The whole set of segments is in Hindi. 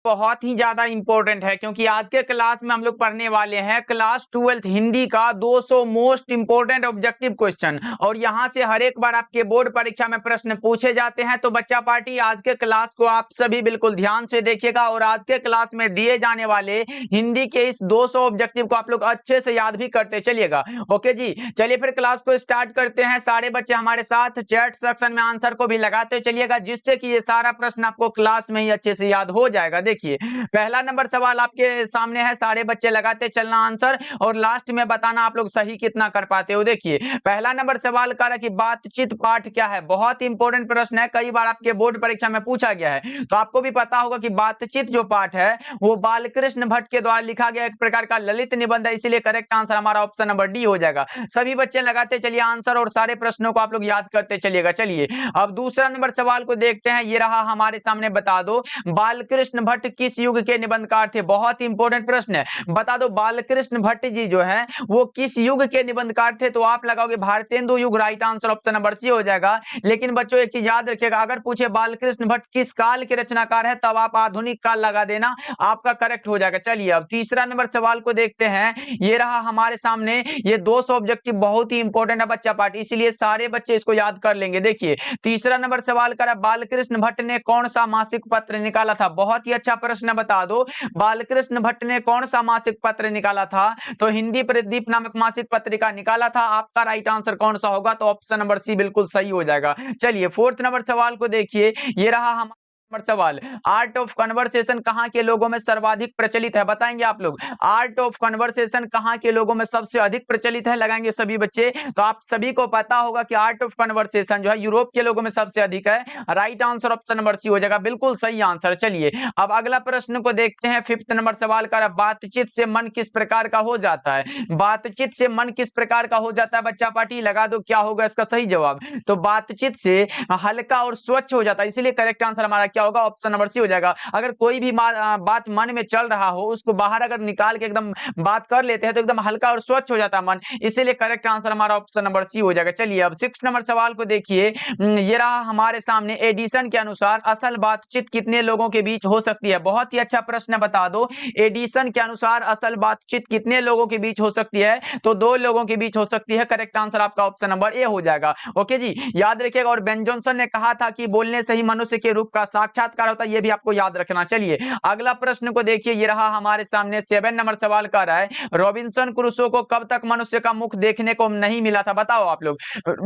बहुत ही ज्यादा इंपॉर्टेंट है, क्योंकि आज के क्लास में हम लोग पढ़ने वाले हैं क्लास 12th हिंदी का 200 मोस्ट इंपॉर्टेंट ऑब्जेक्टिव क्वेश्चन, और यहां से हर एक बार आपके बोर्ड परीक्षा में प्रश्न पूछे जाते हैं। तो बच्चा पार्टी आज के क्लास को आप सभी बिल्कुल ध्यान से देखिएगा, और आज के क्लास में दिए जाने वाले हिंदी के इस 200 ऑब्जेक्टिव को आप लोग अच्छे से याद भी करते चलिएगा। ओके जी, चलिए फिर क्लास को स्टार्ट करते हैं। सारे बच्चे हमारे साथ चैट सेक्शन में आंसर को भी लगाते चलिएगा, जिससे कि ये सारा प्रश्न आपको क्लास में ही अच्छे से याद हो जाएगा। देखिए पहला नंबर सवाल आपके सामने है, सारे बच्चे लगाते चलना आंसर, और लास्ट में बताना आप लोग सही कितना कर पाते हो। देखिए पहला नंबर सवाल कर रहा है कि बातचीत पाठ क्या है। बहुत इंपॉर्टेंट प्रश्न है, कई बार आपके बोर्ड परीक्षा में पूछा गया है। तो आपको भी पता होगा कि बातचीत जो पाठ है वो बालकृष्ण भट्ट के द्वारा लिखा गया एक प्रकार का ललित निबंध है, इसीलिए करेक्ट आंसर हमारा ऑप्शन नंबर डी हो जाएगा। सभी बच्चे लगाते चलिए आंसर, और सारे प्रश्नों को आप लोग याद करते चलिएगा। चलिए अब दूसरा नंबर सवाल को देखते हैं, ये रहा हमारे सामने। बता दो बालकृष्ण भट्ट किस युग के निबंधकार थे। बहुत इंपॉर्टेंट प्रश्न है, बता दो बालकृष्ण भट्ट जी जो है वो किस युग के निबंधकार थे। तो आप लगाओगे भारतेंदु युग, right answer option number C हो जाएगा। लेकिन बच्चों एक चीज याद रखिएगा, अगर पूछे बालकृष्ण भट्ट किस काल के रचनाकार है, तब आप आधुनिक काल लगा देना, आपका करेक्ट हो जाएगा। चलिए अब तीसरा नंबर सवाल को देखते हैं, ये रहा हमारे सामने। ये 200 ऑब्जेक्टिव बहुत ही इंपॉर्टेंट है बच्चा पार्टी, इसीलिए सारे बच्चे इसको याद कर लेंगे। देखिए तीसरा नंबर सवाल करा, बालकृष्ण भट्ट ने कौन सा मासिक पत्र निकाला था। बहुत ही अच्छा प्रश्न, बता दो बालकृष्ण भट्ट ने कौन सा मासिक पत्र निकाला था। तो हिंदी प्रदीप नामक मासिक पत्रिका निकाला था। आपका राइट आंसर कौन सा होगा, तो ऑप्शन नंबर सी बिल्कुल सही हो जाएगा। चलिए फोर्थ नंबर सवाल को देखिए, ये रहा हमारा सवाल, आर्ट ऑफ कन्वर्सेशन कहां के लोगों में सर्वाधिक प्रचलित है। बताएंगे आप लोग आर्ट ऑफ कन्वर्सेशन कहां के लोगों में सबसे अधिक प्रचलित है, लगाएंगे सभी बच्चे। तो आप सभी को पता होगा कि आर्ट ऑफ कन्वर्सेशन जो है यूरोप के लोगों में सबसे अधिक है। Right answer option number C हो जाएगा, बिल्कुल सही आंसर। चलिए अब अगला प्रश्न को देखते हैं, फिफ्थ नंबर सवाल का, बातचीत से मन किस प्रकार का हो जाता है। बातचीत से मन किस प्रकार का हो जाता है बच्चा पार्टी, लगा दो क्या होगा इसका सही जवाब। तो बातचीत से हल्का और स्वच्छ हो जाता है, इसीलिए करेक्ट आंसर हमारा क्या होगा, ऑप्शन नंबर सी हो जाएगा। अगर कोई भी बात मन में चल रहा हो, उसको बाहर अगर निकाल के एकदम बात कर लेते हैं तो एकदम हल्का और स्वच्छ हो जाता है मन, इसीलिए करेक्ट आंसर हमारा ऑप्शन नंबर सी हो जाएगा। चलिए अब सिक्स नंबर सवाल को देखिए, ये रहा हमारे सामने, एडिसन के अनुसार असल बातचीत कितने लोगों के बीच हो सकती है। बहुत ही अच्छा प्रश्न, बता दो एडिसन के अनुसार असल बातचीत कितने लोगों के बीच हो सकती है। तो 2 लोगों के बीच हो सकती है, करेक्ट आंसर आपका ऑप्शन नंबर ए हो जाएगा। ओके जी, याद रखिएगा। और बेन जॉनसन ने कहा था कि बोलने से ही मनुष्य के रूप का साक्षात्कार होता है, ये भी आपको याद रखना। चलिए अगला प्रश्न को देखिए, ये रहा हमारे सामने 7 नंबर सवाल का रहा है, रॉबिन्सन क्रूसो को कब तक मनुष्य का मुख देखने को नहीं मिला था। बताओ आप लोग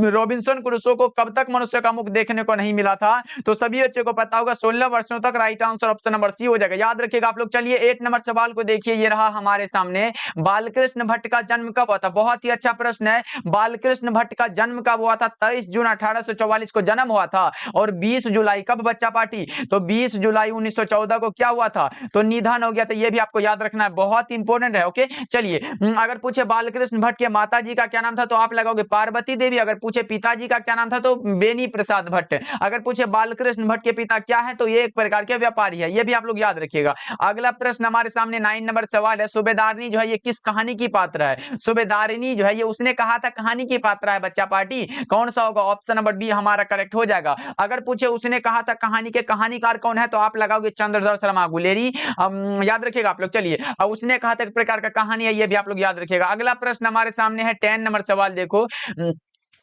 रॉबिन्सन क्रूसो को कब तक मनुष्य का मुख देखने को नहीं मिला था। तो सभी बच्चों को पता होगा 16 वर्षों तक, right answer option number C हो जाएगा, याद रखिएगा आप लोग। चलिए 8 नंबर सवाल को देखिए, ये रहा हमारे सामने, बालकृष्ण भट्ट का जन्म कब हुआ था। बहुत ही अच्छा प्रश्न है, बालकृष्ण भट्ट का जन्म कब हुआ था। 23 जून 1844 को जन्म हुआ था, और 20 जुलाई कब बच्चा पार्टी, तो 20 जुलाई 1914 को क्या हुआ था, तो निधन हो गया था। ये भी आपको याद रखना है, बहुत इंपॉर्टेंट है। ओके चलिए अगर पूछे बालकृष्ण भट्ट के माता जी का क्या नाम था, तो आप लगाओगे पार्वती देवी। अगर पूछे पिताजी का क्या नाम था, तो बेनी प्रसाद भट्ट। अगर पूछे बालकृष्ण भट्ट के पिता क्या है, तो ये एक प्रकार के व्यापारी है, ये भी आप लोग याद रखिएगा। अगला प्रश्न हमारे सामने 9 नंबर सवाल है, सूबेदारनी जो है ये किस कहानी की पात्र है। सूबेदारनी जो है ये उसने कहा था कहानी की पात्र है बच्चा पार्टी, कौन सा होगा, ऑप्शन नंबर बी हमारा करेक्ट हो जाएगा। अगर पूछे उसने कहा था कहानी के कहानीकार कौन है, तो आप लगाओगे चंद्रधर शर्मा गुलेरी, याद रखिएगा आप लोग। चलिए अब उसने कहा था एक प्रकार का कहानी है, ये भी आप लोग याद रखिएगा। अगला प्रश्न हमारे सामने है 10 नंबर सवाल, देखो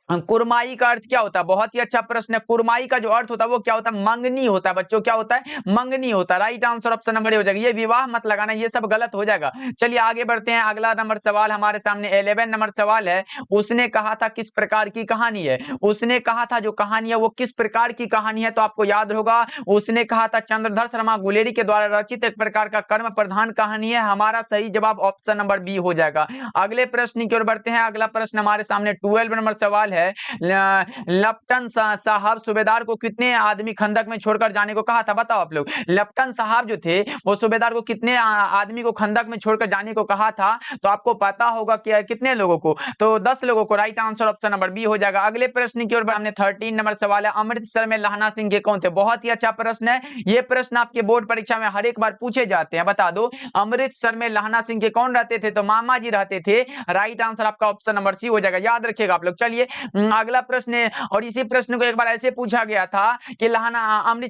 कुरमाई का अर्थ क्या होता है। बहुत ही अच्छा प्रश्न है, कुरमाई का जो अर्थ होता है वो क्या होता है, मंगनी होता है बच्चों, क्या होता है, मंगनी होता है। Right answer option number A हो जाएगा, ये विवाह मत लगाना, ये सब गलत हो जाएगा। चलिए आगे बढ़ते हैं, अगला नंबर सवाल हमारे सामने 11 नंबर सवाल है, उसने कहा था किस प्रकार की कहानी है। उसने कहा था जो कहानी है वो किस प्रकार की कहानी है, तो आपको याद होगा उसने कहा था चंद्रधर शर्मा गुलेरी के द्वारा रचित एक प्रकार का कर्म प्रधान कहानी है। हमारा सही जवाब ऑप्शन नंबर बी हो जाएगा। अगले प्रश्न की ओर बढ़ते हैं, अगला प्रश्न हमारे सामने 12 नंबर सवाल है, लेफ्टन साहब सूबेदार को कितने आदमी खंदक में छोड़कर जाने को कहा था। बताओ आप लोग लेफ्टन साहब जो थे वो सूबेदार को कितने आदमी को खंदक में छोड़कर जाने को कहा था। तो आपको पता होगा कि कितने लोगों को, तो 10 लोगों को, right answer option number B हो जाएगा। अगले प्रश्न की ओर हमने 13 नंबर सवाल है, अमृतसर में लहना सिंह के कौन थे। बहुत ही अच्छा प्रश्न है, ये प्रश्न आपके बोर्ड परीक्षा में हर एक बार पूछे जाते हैं। बता दो अमृतसर में लहना सिंह के कौन रहते थे, तो मामा जी रहते थे। राइट आंसर आपका ऑप्शन नंबर सी हो जाएगा, याद रखिएगा आप लोग। चलिए अगला प्रश्न है, और इसी प्रश्न को एक बार ऐसे पूछा गया था कि लहाना अमृत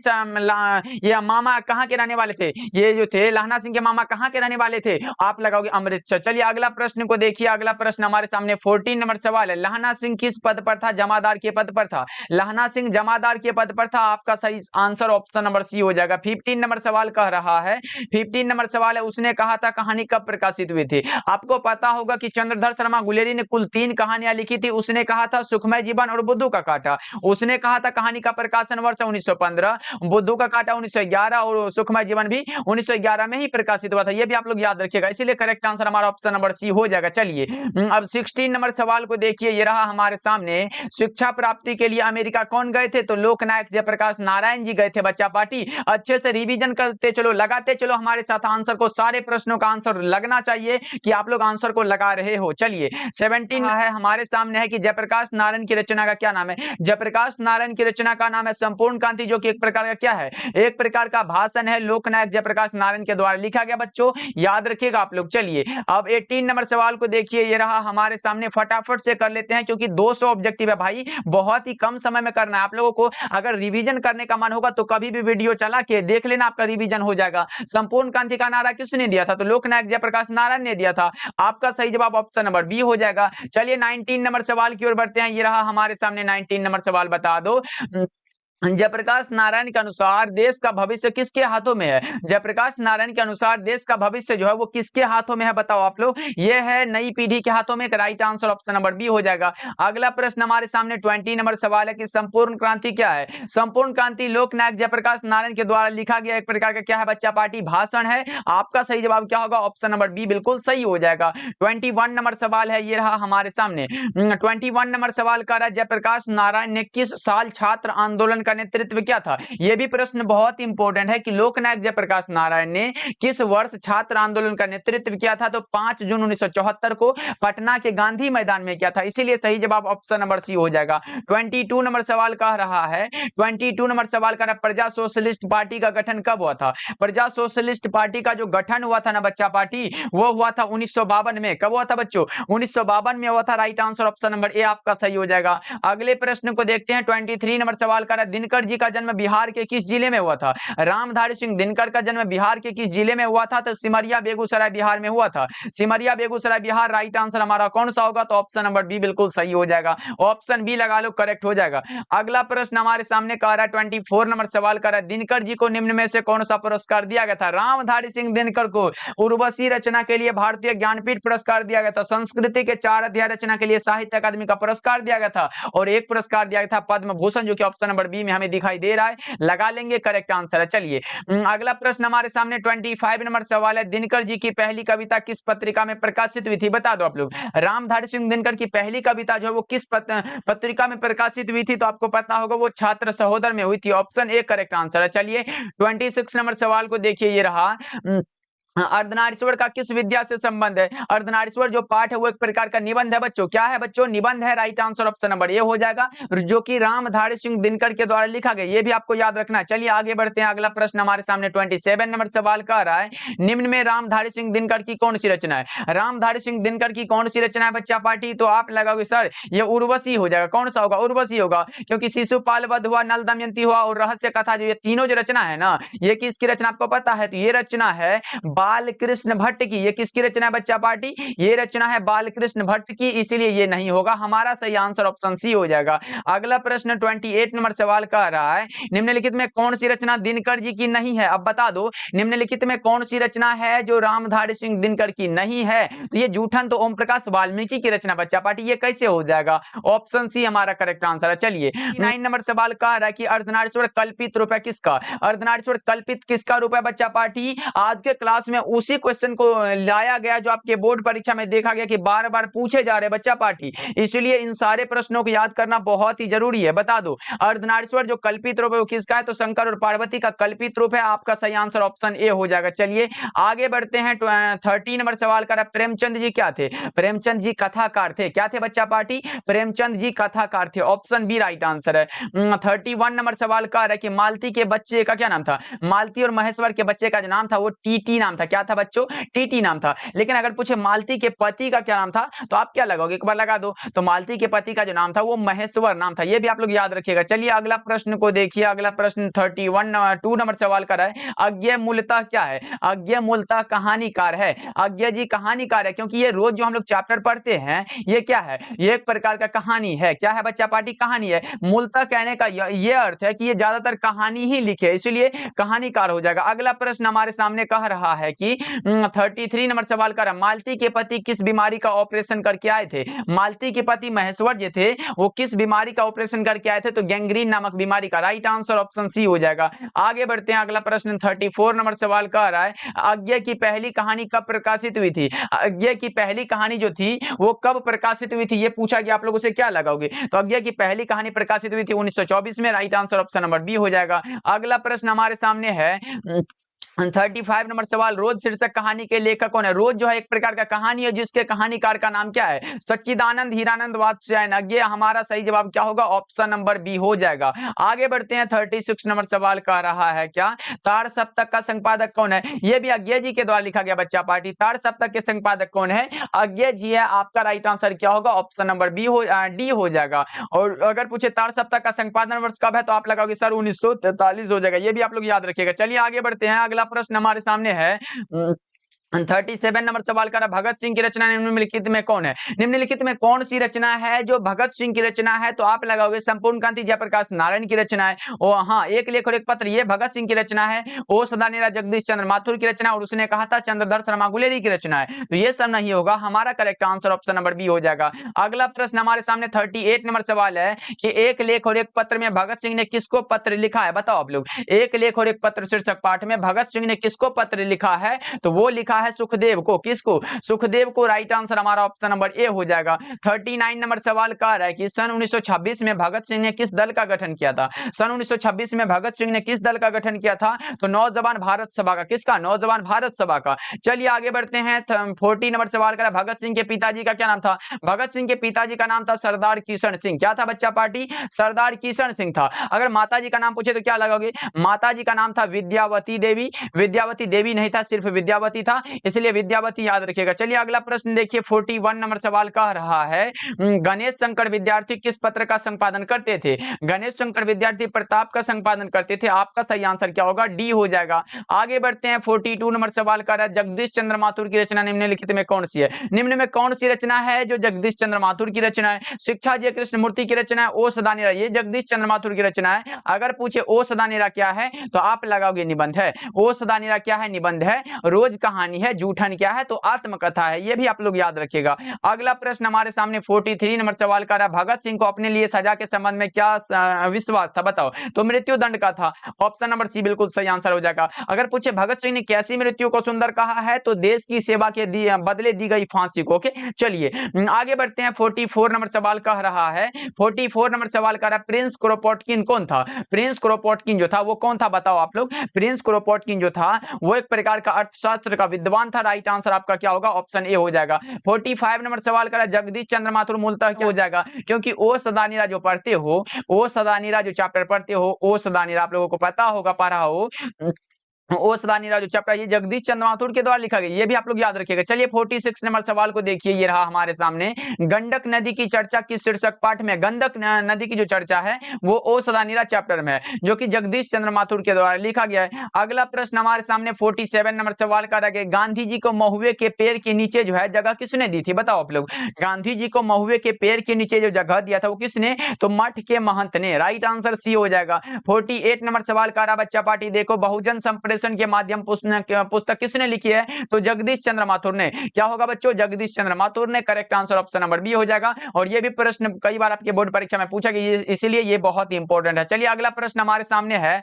ये मामा कहाँ के रहने वाले थे, ये जो थे लहना सिंह के मामा कहाँ के रहने वाले थे, आप लगाओगे अमृतसर। चलिए अगला प्रश्न को देखिए, अगला प्रश्न हमारे सामने 14 नंबर सवाल है, लहना सिंह किस पद पर था, जमादार के पद पर था। लहना सिंह जमादार के पद पर था, आपका सही आंसर ऑप्शन नंबर सी हो जाएगा। 15 नंबर सवाल कह रहा है, 15 नंबर सवाल है, उसने कहा था कहानी कब प्रकाशित हुई थी। आपको पता होगा कि चंद्रधर शर्मा गुलेरी ने कुल 3 कहानियां लिखी थी। उसने कहा था सुखमय जीवन और बुद्धू का कांटा। उसने कहा था कहानी का प्रकाशन वर्ष 1915, बुद्धू का कांटा 1911 और सुखमय जीवन भी 1911 में ही प्रकाशित हुआ था। ये भी आप लोग याद रखिएगा, इसीलिए करेक्ट आंसर हमारा ऑप्शन नंबर सी हो जाएगा। चलिए अब 16 नंबर सवाल को देखिए, ये रहा हमारे सामने, शिक्षा प्राप्ति के लिए अमेरिका कौन गए थे, तो लोकनायक जयप्रकाश नारायण जी गए थे। बच्चा पार्टी अच्छे से रिवीजन करते चलो, लगाते चलो हमारे साथ आंसर को, सारे प्रश्नों का आंसर लगना चाहिए कि आप लोग आंसर को लगा रहे हो। चलिए 17 है हमारे सामने है कि जयप्रकाश नारायण की रचना का क्या नाम है। जयप्रकाश नारायण की रचना का नाम है संपूर्ण क्रांति, जो कि एक प्रकार का क्या है, एक प्रकार का भाषण है, लोकनायक जयप्रकाश नारायण के द्वारा लिखा गया। बच्चों याद रखिएगा आप लोग। चलिए अब 18 नंबर सवाल को देखिए, ये रहा हमारे सामने, फटाफट से कर लेते हैं क्योंकि 200 ऑब्जेक्टिव है भाई, बहुत ही कम समय में करना है। आप लोगों को अगर रिवीजन करने का मन होगा तो कभी भी वीडियो चला के देख लेना, आपका रिवीजन हो जाएगा। संपूर्ण क्रांति का नारा किसने दिया था, तो लोकनायक जयप्रकाश नारायण ने दिया था। आपका सही जवाब ऑप्शन नंबर बी हो जाएगा। चलिए 19 नंबर सवाल की ओर बढ़ते हैं, ये रहा हमारे सामने 19 नंबर सवाल, बता दो जयप्रकाश नारायण के अनुसार देश का भविष्य किसके हाथों में है। जयप्रकाश नारायण के अनुसार देश का भविष्य जो है वो किसके हाथों में है, बताओ आप लोग। ये है नई पीढ़ी के हाथों में, right answer option number B हो जाएगा। अगला प्रश्न हमारे सामने 20 नंबर सवाल है कि संपूर्ण क्रांति क्या है। संपूर्ण क्रांति लोकनायक जयप्रकाश नारायण के द्वारा लिखा गया एक प्रकार का क्या है बच्चा पार्टी, भाषण है। आपका सही जवाब क्या होगा, ऑप्शन नंबर बी बिल्कुल सही हो जाएगा। 21 नंबर सवाल है, ये रहा हमारे सामने 21 नंबर सवाल का रहा, जयप्रकाश नारायण ने किस साल छात्र आंदोलन का नेतृत्व किया था। यह भी प्रश्न बहुत इंपॉर्टेंट है कि लोकनायक जयप्रकाश नारायण ने किस वर्ष छात्र आंदोलन का नेतृत्व किया था, तो 5 जून 1974 को पटना के गांधी मैदान में किया था, इसीलिए सही जवाब ऑप्शन नंबर सी हो जाएगा। 22 नंबर सवाल कह रहा है, 22 नंबर सवाल का प्रजा सोशलिस्ट पार्टी का गठन कब हुआ था। प्रजा सोशलिस्ट पार्टी का जो गठन हुआ था ना बच्चा पार्टी, वो हुआ था 1952 में। कब हुआ था बच्चों, 1952 में हुआ था। Right answer option number A आपका सही हो जाएगा। अगले प्रश्न को देखते हैं, 23 नंबर सवाल का दिनकर जी का जन्म बिहार के किस जिले में हुआ था। रामधारी सिंह दिनकर का जन्म बिहार के किस जिले में हुआ था, तो सिमरिया बेगूसराय बिहार में हुआ था। सिमरिया बेगूसराय बिहार, राइट आंसर हमारा कौन सा होगा, तो ऑप्शन नंबर बी बिल्कुल सही हो जाएगा। ऑप्शन बी लगा लो, करेक्ट हो जाएगा। अगला प्रश्न हमारे सामने कह रहा है 24 नंबर सवाल कर रहा है, दिनकर जी को निम्न में से कौन सा पुरस्कार दिया गया था। रामधारी सिंह दिनकर को उर्वशी रचना के लिए भारतीय ज्ञानपीठ पुरस्कार दिया गया था, संस्कृति के 4 अध्याय रचना के लिए साहित्य अकादमी का पुरस्कार दिया गया था, और एक पुरस्कार दिया गया था पद्म भूषण, जो कि ऑप्शन नंबर बी में हमें दिखाई दे रहा है, लगा लेंगे, करेक्ट आंसर है। चलिए अगला प्रश्न हमारे सामने 25 नंबर सवाल है, दिनकर जी की पहली कविता किस पत्रिका में प्रकाशित हुई थी, बता दो आप लोग। रामधारी सिंह दिनकर की पहली कविता जो है वो किस पत्रिका में प्रकाशित हुई थी, तो आपको पता होगा वो छात्र सहोदर में हुई थी, ऑप्शन ए करेक्ट आंसर है। चलिए 26 नंबर सवाल को देखिए, ये रहा अर्धनारीश्वर का किस विद्या से संबंध है। अर्धनारीश्वर जो पाठ है वो एक प्रकार का निबंध है बच्चों, क्या है बच्चों, निबंध है। Right answer option number A हो जाएगा, जो कि रामधारी सिंह दिनकर के द्वारा लिखा गया, ये भी आपको याद रखना है। चलिए आगे बढ़ते हैं, अगला प्रश्न हमारे सामने 27 नंबर सवाल का रहा है, निम्न में रामधारी सिंह दिनकर की कौन सी रचना है। रामधारी सिंह दिनकर की कौन सी रचना है बच्चा पार्टी, तो आप लगाओगे सर ये उर्वशी हो जाएगा। कौन सा होगा, उर्वशी होगा, क्योंकि शिशुपाल वध हुआ, नल दमयंती हुआ और रहस्य कथा, जो ये तीनों जो रचना है ना, ये किसकी रचना आपको पता है, तो ये रचना है बालकृष्ण भट्ट की। ये किसकी रचना है बच्चा पार्टी, ये रचना है बालकृष्ण भट्ट की, इसीलिए ये नहीं होगा, हमारा सही आंसर ऑप्शन सी हो जाएगा। अगला प्रश्न 28 नंबर सवाल कह रहा है, निम्नलिखित में कौन सी रचना दिनकर जी की नहीं है। अब बता दो निम्नलिखित में कौन सी रचना है जो रामधारी सिंह दिनकर की नहीं है, तो ये जूठन तो ओम प्रकाश वाल्मीकि की रचना बच्चा पार्टी, ये कैसे हो जाएगा, ऑप्शन सी हमारा करेक्ट आंसर है। चलिए 9 नंबर सवाल कह रहा है कि अर्धनारीश्वर कल्पित रूप है किसका। अर्धनारीश्वर कल्पित किसका रूप है बच्चा पार्टी, आज के क्लास में उसी क्वेश्चन को लाया गया जो आपके बोर्ड परीक्षा में देखा गया कि बार बार पूछे जा रहे बच्चा पार्टी, इसलिए इन सारे प्रश्नों को याद करना बहुत ही जरूरी है। बता दो अर्धनारीश्वर जो कल्पित रूप है वो किसका है, तो शंकर और पार्वती का कल्पित रूप है, आपका सही आंसर ऑप्शन ए हो जाएगा। चलिए आगे बढ़ते हैं, 30 नंबर सवाल का प्रेमचंद जी क्या थे। प्रेमचंद जी कथाकार थे, क्या थे बच्चा पार्टी, प्रेमचंद जी कथाकार थे, ऑप्शन बी राइट आंसर है। 31 नंबर सवाल का है कि मालती के बच्चे का क्या नाम था। मालती और महेश्वर के बच्चे का जो नाम था वो टीटी नाम था, क्या था बच्चों? टीटी नाम था। लेकिन अगर पूछे मालती के पति का क्या नाम था, तो आप क्या लगाओगे? एक बार लगा दो। तो मालती के पति का जो नाम था वो महेश्वर नाम था। ये भी आप लोग याद रखिएगा। चलिए अगला प्रश्न को देखिए। अगला प्रश्न 2 नंबर सवाल का है, अज्ञेय मूलतः क्या है? अज्ञेय मूलतः कहानीकार है। अज्ञेय जी कहानीकार है, क्योंकि ये रोज जो हम लोग चैप्टर पढ़ते हैं ये क्या है? ये एक प्रकार का कहानी है। क्या है बच्चा पार्टी? कहानी है। मूलतः कहने का ये अर्थ है कि ये ज्यादातर कहानी ही लिखे, इसलिए कहानीकार हो जाएगा। अगला प्रश्न हमारे सामने कह रहा है कि 33 नंबर सवाल का, मालती के पति किस बीमारी का ऑपरेशन करके आए थे? मालती के पति महेश्वर जी थे, वो किस बीमारी का ऑपरेशन करके आए थे? तो गैंग्रीन नामक बीमारी का। राइट आंसर ऑप्शन सी हो जाएगा। आगे बढ़ते हैं। अगला प्रश्न 34 नंबर सवाल कह रहा है, अज्ञेय की पहली कहानी कब प्रकाशित हुई थी? अज्ञेय की पहली कहानी जो थी वो कब प्रकाशित हुई थी? ये पूछा गया, आप लोगों से क्या लगाओगे? तो अज्ञेय की पहली कहानी प्रकाशित हुई थी 1924 में। Right answer option number B हो जाएगा। अगला प्रश्न हमारे सामने है 35 नंबर सवाल, रोज शीर्षक कहानी के लेखक कौन है? रोज जो है एक प्रकार का कहानी है जिसके कहानीकार का नाम क्या है? सच्चिदानंद, हीरानंद, वात्स्यायन। अज्ञेय हमारा सही जवाब क्या होगा? ऑप्शन नंबर बी हो जाएगा। आगे बढ़ते हैं। 36 नंबर सवाल कह रहा है क्या, तार सप्तक का संपादक कौन है? ये भी अज्ञेय जी के द्वारा लिखा गया बच्चा पार्टी। तार सप्तक के संपादक कौन है? अज्ञेय जी है। आपका राइट आंसर क्या होगा? ऑप्शन नंबर बी डी हो जाएगा। और अगर पूछे तार सप्तक का संपादन वर्ष कब है, तो आप लगाओगे सर 1943 हो जाएगा। ये भी आप लोग याद रखिएगा। चलिए आगे बढ़ते हैं। अगला प्रश्न हमारे सामने है 37 नंबर सवाल कर, भगत सिंह की रचना निम्नलिखित में कौन है? निम्नलिखित में कौन सी रचना है जो भगत सिंह की रचना है? तो आप लगाओगे संपूर्ण क्रांति जयप्रकाश नारायण की रचना है। ओ हाँ, एक लेख और एक पत्र, ये भगत सिंह की रचना है। ओ सदानीरा जगदीश चंद्र माथुर की रचना, और उसने कहा था चंद्रधर शर्मा गुलेरी की रचना है। तो ये सब नहीं होगा। हमारा correct answer option number B हो जाएगा। अगला प्रश्न हमारे सामने 38 नंबर सवाल है कि एक लेख और एक पत्र में भगत सिंह ने किसको पत्र लिखा है? बताओ आप लोग। एक लेख और एक पत्र शीर्षक पाठ में भगत सिंह ने किसको पत्र लिखा है? तो वो लिखा है सुखदेव को। किसको? सुखदेव को। राइट आंसर हमारा ऑप्शन नंबर ए हो जाएगा। 39 नंबर सवाल कह रहा है कि सन 1926 में भगत सिंह ने किस दल का गठन किया था? सन 1926 में भगत सिंह ने किस दल का गठन किया था? तो नौजवान भारत सभा का। किसका? नौजवान भारत सभा का। चलिए आगे बढ़ते हैं। 40 नंबर सवाल कह रहा है, भगत सिंह के पिताजी का क्या नाम था? भगत सिंह के पिताजी का नाम था सरदार किशन सिंह। क्या था बच्चा पार्टी? सरदार किशन सिंह था। अगर माता जी का नाम पूछे तो क्या लगाओगे? माता जी का नाम था विद्यावती देवी। विद्यावती देवी नहीं था, सिर्फ विद्यावती था, इसलिए विद्यावती याद रखिएगा। चलिए अगला प्रश्न देखिए। 41 नंबर सवाल कह रहा है, गणेश शंकर विद्यार्थी किस पत्र का संपादन करते थे? गणेश शंकर विद्यार्थी प्रताप का संपादन करते थे। आपका सही आंसर क्या होगा? डी हो जाएगा। आगे बढ़ते हैं। 42 नंबर सवाल कह रहा है, जगदीश चंद्र माथुर की रचना निम्नलिखित में कौन सी है? निम्न में कौन सी रचना है जो जगदीश चंद्र माथुर की रचना है? शिक्षा जय कृष्ण मूर्ति की रचना है। ओ सदानीरा, ये जगदीश चंद्र माथुर की रचना है। अगर पूछे ओ सदानीरा क्या है, तो आप लगाओगे निबंध है। ओ सदानीरा क्या है? निबंध है। रोज कहानी है। जूठन क्या है? तो आत्मकथा है। ये भी आप लोग याद रखिएगा। अगला प्रश्न हमारे सामने 43 नंबर सवाल का रहा, भगत सिंह को अपने लिए सजा के संबंध में क्या विश्वास था? बताओ। तो मृत्यु दंड का था। ऑप्शन नंबर सी बिल्कुल सही आंसर हो जाएगा। अगर पूछे भगत सिंह ने कैसी मृत्यु को सुंदर कहा है, तो देश की सेवा के बदले दी गई फांसी को। ओके, चलिए आगे बढ़ते हैं। 44 नंबर सवाल कह रहा है, 44 नंबर सवाल कह रहा है, प्रिंस क्रोपोटकिन कौन था? प्रिंस क्रोपोटकिन जो था वो कौन था? बताओ आप लोग। प्रिंस क्रोपोटकिन जो था वो एक प्रकार का अर्थशास्त्र का विद्वान था। राइट आंसर आपका क्या होगा? ऑप्शन ए हो जाएगा। 45 नंबर सवाल करा, जगदीश चंद्र माथुर मूलतः क्या हो जाएगा? क्योंकि ओ सदानीरा जो पढ़ते हो, ओ सदानीरा जो चैप्टर पढ़ते हो, ओ सदानीरा आप लोगों को पता होगा, पढ़ा हो, ओ सदानीरा जो चैप्टर ये जगदीश चंद्र माथुर के द्वारा लिखा गया। ये भी आप लोग याद रखिएगा। चलिए 46 नंबर सवाल को देखिए। ये रहा हमारे सामने, गंडक नदी की चर्चा किस शीर्षक पाठ में? गंडक नदी की जो चर्चा है वो ओ सदानीरा चैप्टर में है, जो कि जगदीश चंद्र माथुर के द्वारा लिखा गया है। अगला प्रश्न हमारे सामने 47 नंबर सवाल का रहा, गांधी जी को महुए के पेड़ के नीचे जो है जगह किसने दी थी? बताओ आप लोग। गांधी जी को महुए के पेड़ के नीचे जो जगह दिया था वो किसने? तो मठ के महंत ने। राइट आंसर सी हो जाएगा। 48 नंबर सवाल का रहा, बच्चा पार्टी देखो, बहुजन संप्रेषण के माध्यम पुस्तक किसने लिखी है? तो जगदीश चंद्र माथुर ने। क्या होगा बच्चों? जगदीश चंद्र माथुर ने। Correct answer option number B हो जाएगा। और ये भी प्रश्न कई बार आपके बोर्ड परीक्षा में पूछा गया, इसीलिए ये बहुत ही इंपॉर्टेंट है। चलिए अगला प्रश्न हमारे सामने है।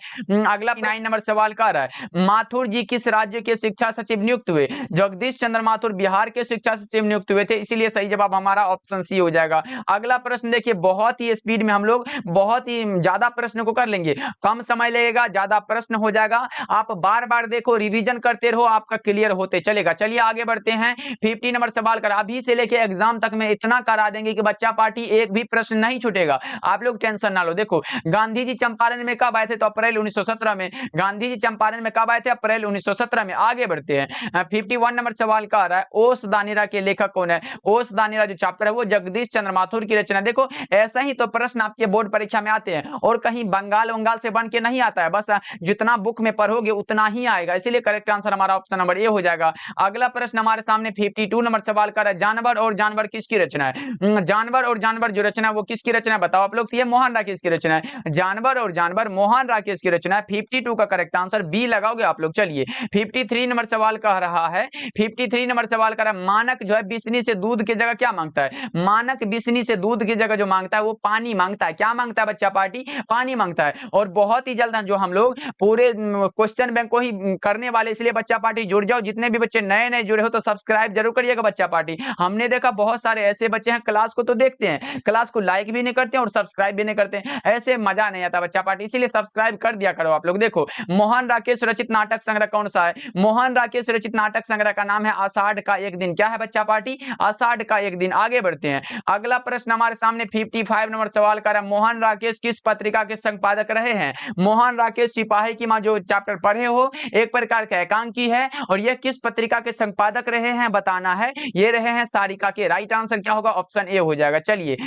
अगला 9 नंबर सवाल का रहा है, माथुर जी किस राज्य के शिक्षा सचिव नियुक्त हुए? जगदीश चंद्र माथुर बिहार के शिक्षा सचिव नियुक्त हुए थे, इसीलिए सही जवाब हमारा ऑप्शन सी हो जाएगा। अगला प्रश्न देखिए, बहुत ही स्पीड में हम लोग बहुत ही ज्यादा प्रश्न को कर लेंगे, कम समय लगेगा, ज्यादा प्रश्न हो जाएगा। आप बार बार देखो, रिवीजन करते रहो, आपका क्लियर होते चलेगा। चलिए आगे बढ़ते हैं। 50 नंबर सवाल कर अभी से लेके एग्जाम तक में इतना करा देंगे कि बच्चा पार्टी एक भी प्रश्न नहीं छूटेगा, आप लोग टेंशन ना लो। देखो, गांधी जी चंपारण में कब आए थे? तो अप्रैल 1917 में। गांधी जी चंपारण में कब आए थे? अप्रैल 1917 में। आगे बढ़ते हैं। 51 नंबर सवाल का आ रहा है, ओस दानिरा के लेखक कौन है? ओस दानिरा जो चैप्टर है वो जगदीश चंद्र माथुर की रचना। देखो, ऐसा ही तो प्रश्न आपके बोर्ड परीक्षा में आते हैं और कहीं बंगाल वंगाल से बन के नहीं आता है, बस जितना बुक में पढ़ोगे उतना ही आएगा, इसीलिए करेक्ट आंसर हमारा ऑप्शन नंबर ए हो जाएगा। अगला प्रश्न हमारे सामने 52 नंबर सवाल का है, जानवर और जानवर किसकी रचना है? जानवर और जानवर जो रचना है वो किसकी रचना है बताओ आप लोग। तो ये मोहन राकेश की रचना है। जानवर और जानवर मोहन राकेश की रचना है। 52 का करेक्ट आंसर बी लगाओगे आप लोग। चलिए 53 नंबर सवाल कह रहा है, 53 नंबर सवाल कर रहा है, मानक जो है बिस्नी से दूध की जगह क्या मांगता है? मानक बिस्नी से दूध की जगह जो मांगता है वो पानी मांगता है। क्या मांगता है बच्चा पार्टी? पानी मांगता है। और बहुत ही जल्द जो हम लोग पूरे क्वेश्चन बैंक को ही करने वाले, इसलिए बच्चा पार्टी जुड़ जाओ। जितने भी बच्चे नए नए जुड़े हो तो सब्सक्राइब जरूर करिएगा बच्चा पार्टी। हमने देखा बहुत सारे ऐसे बच्चे हैं क्लास को तो देखते हैं, क्लास को लाइक भी नहीं करते हैं और सब्सक्राइब भी नहीं करते हैं, ऐसे मजा नहीं आता बच्चा पार्टी, इसीलिए सब्सक्राइब कर दिया करो आप लोग। देखो, मोहन राकेश रचित नाटक संग्रह कौन सा है? मोहन राकेश रचित नाटक संग्रह का नाम है आषाढ़ का एक दिन। क्या है बच्चा पार्टी? आषाढ़ का एक दिन। आगे बढ़ते हैं। अगला प्रश्न हमारे सामने 55 नंबर सवाल का है, मोहन राकेश किस पत्रिका के संपादक रहे हैं? मोहन राकेश सिपाही की मां जो चैप्टर पढ़े हो, एक प्रकार का एकांकी है और यह किस पत्रिका के संपादक रहे हैं बताना है। ये रहे हैं सारिका के। राइट आंसर क्या होगा? ऑप्शन ए हो जाएगा। चलिए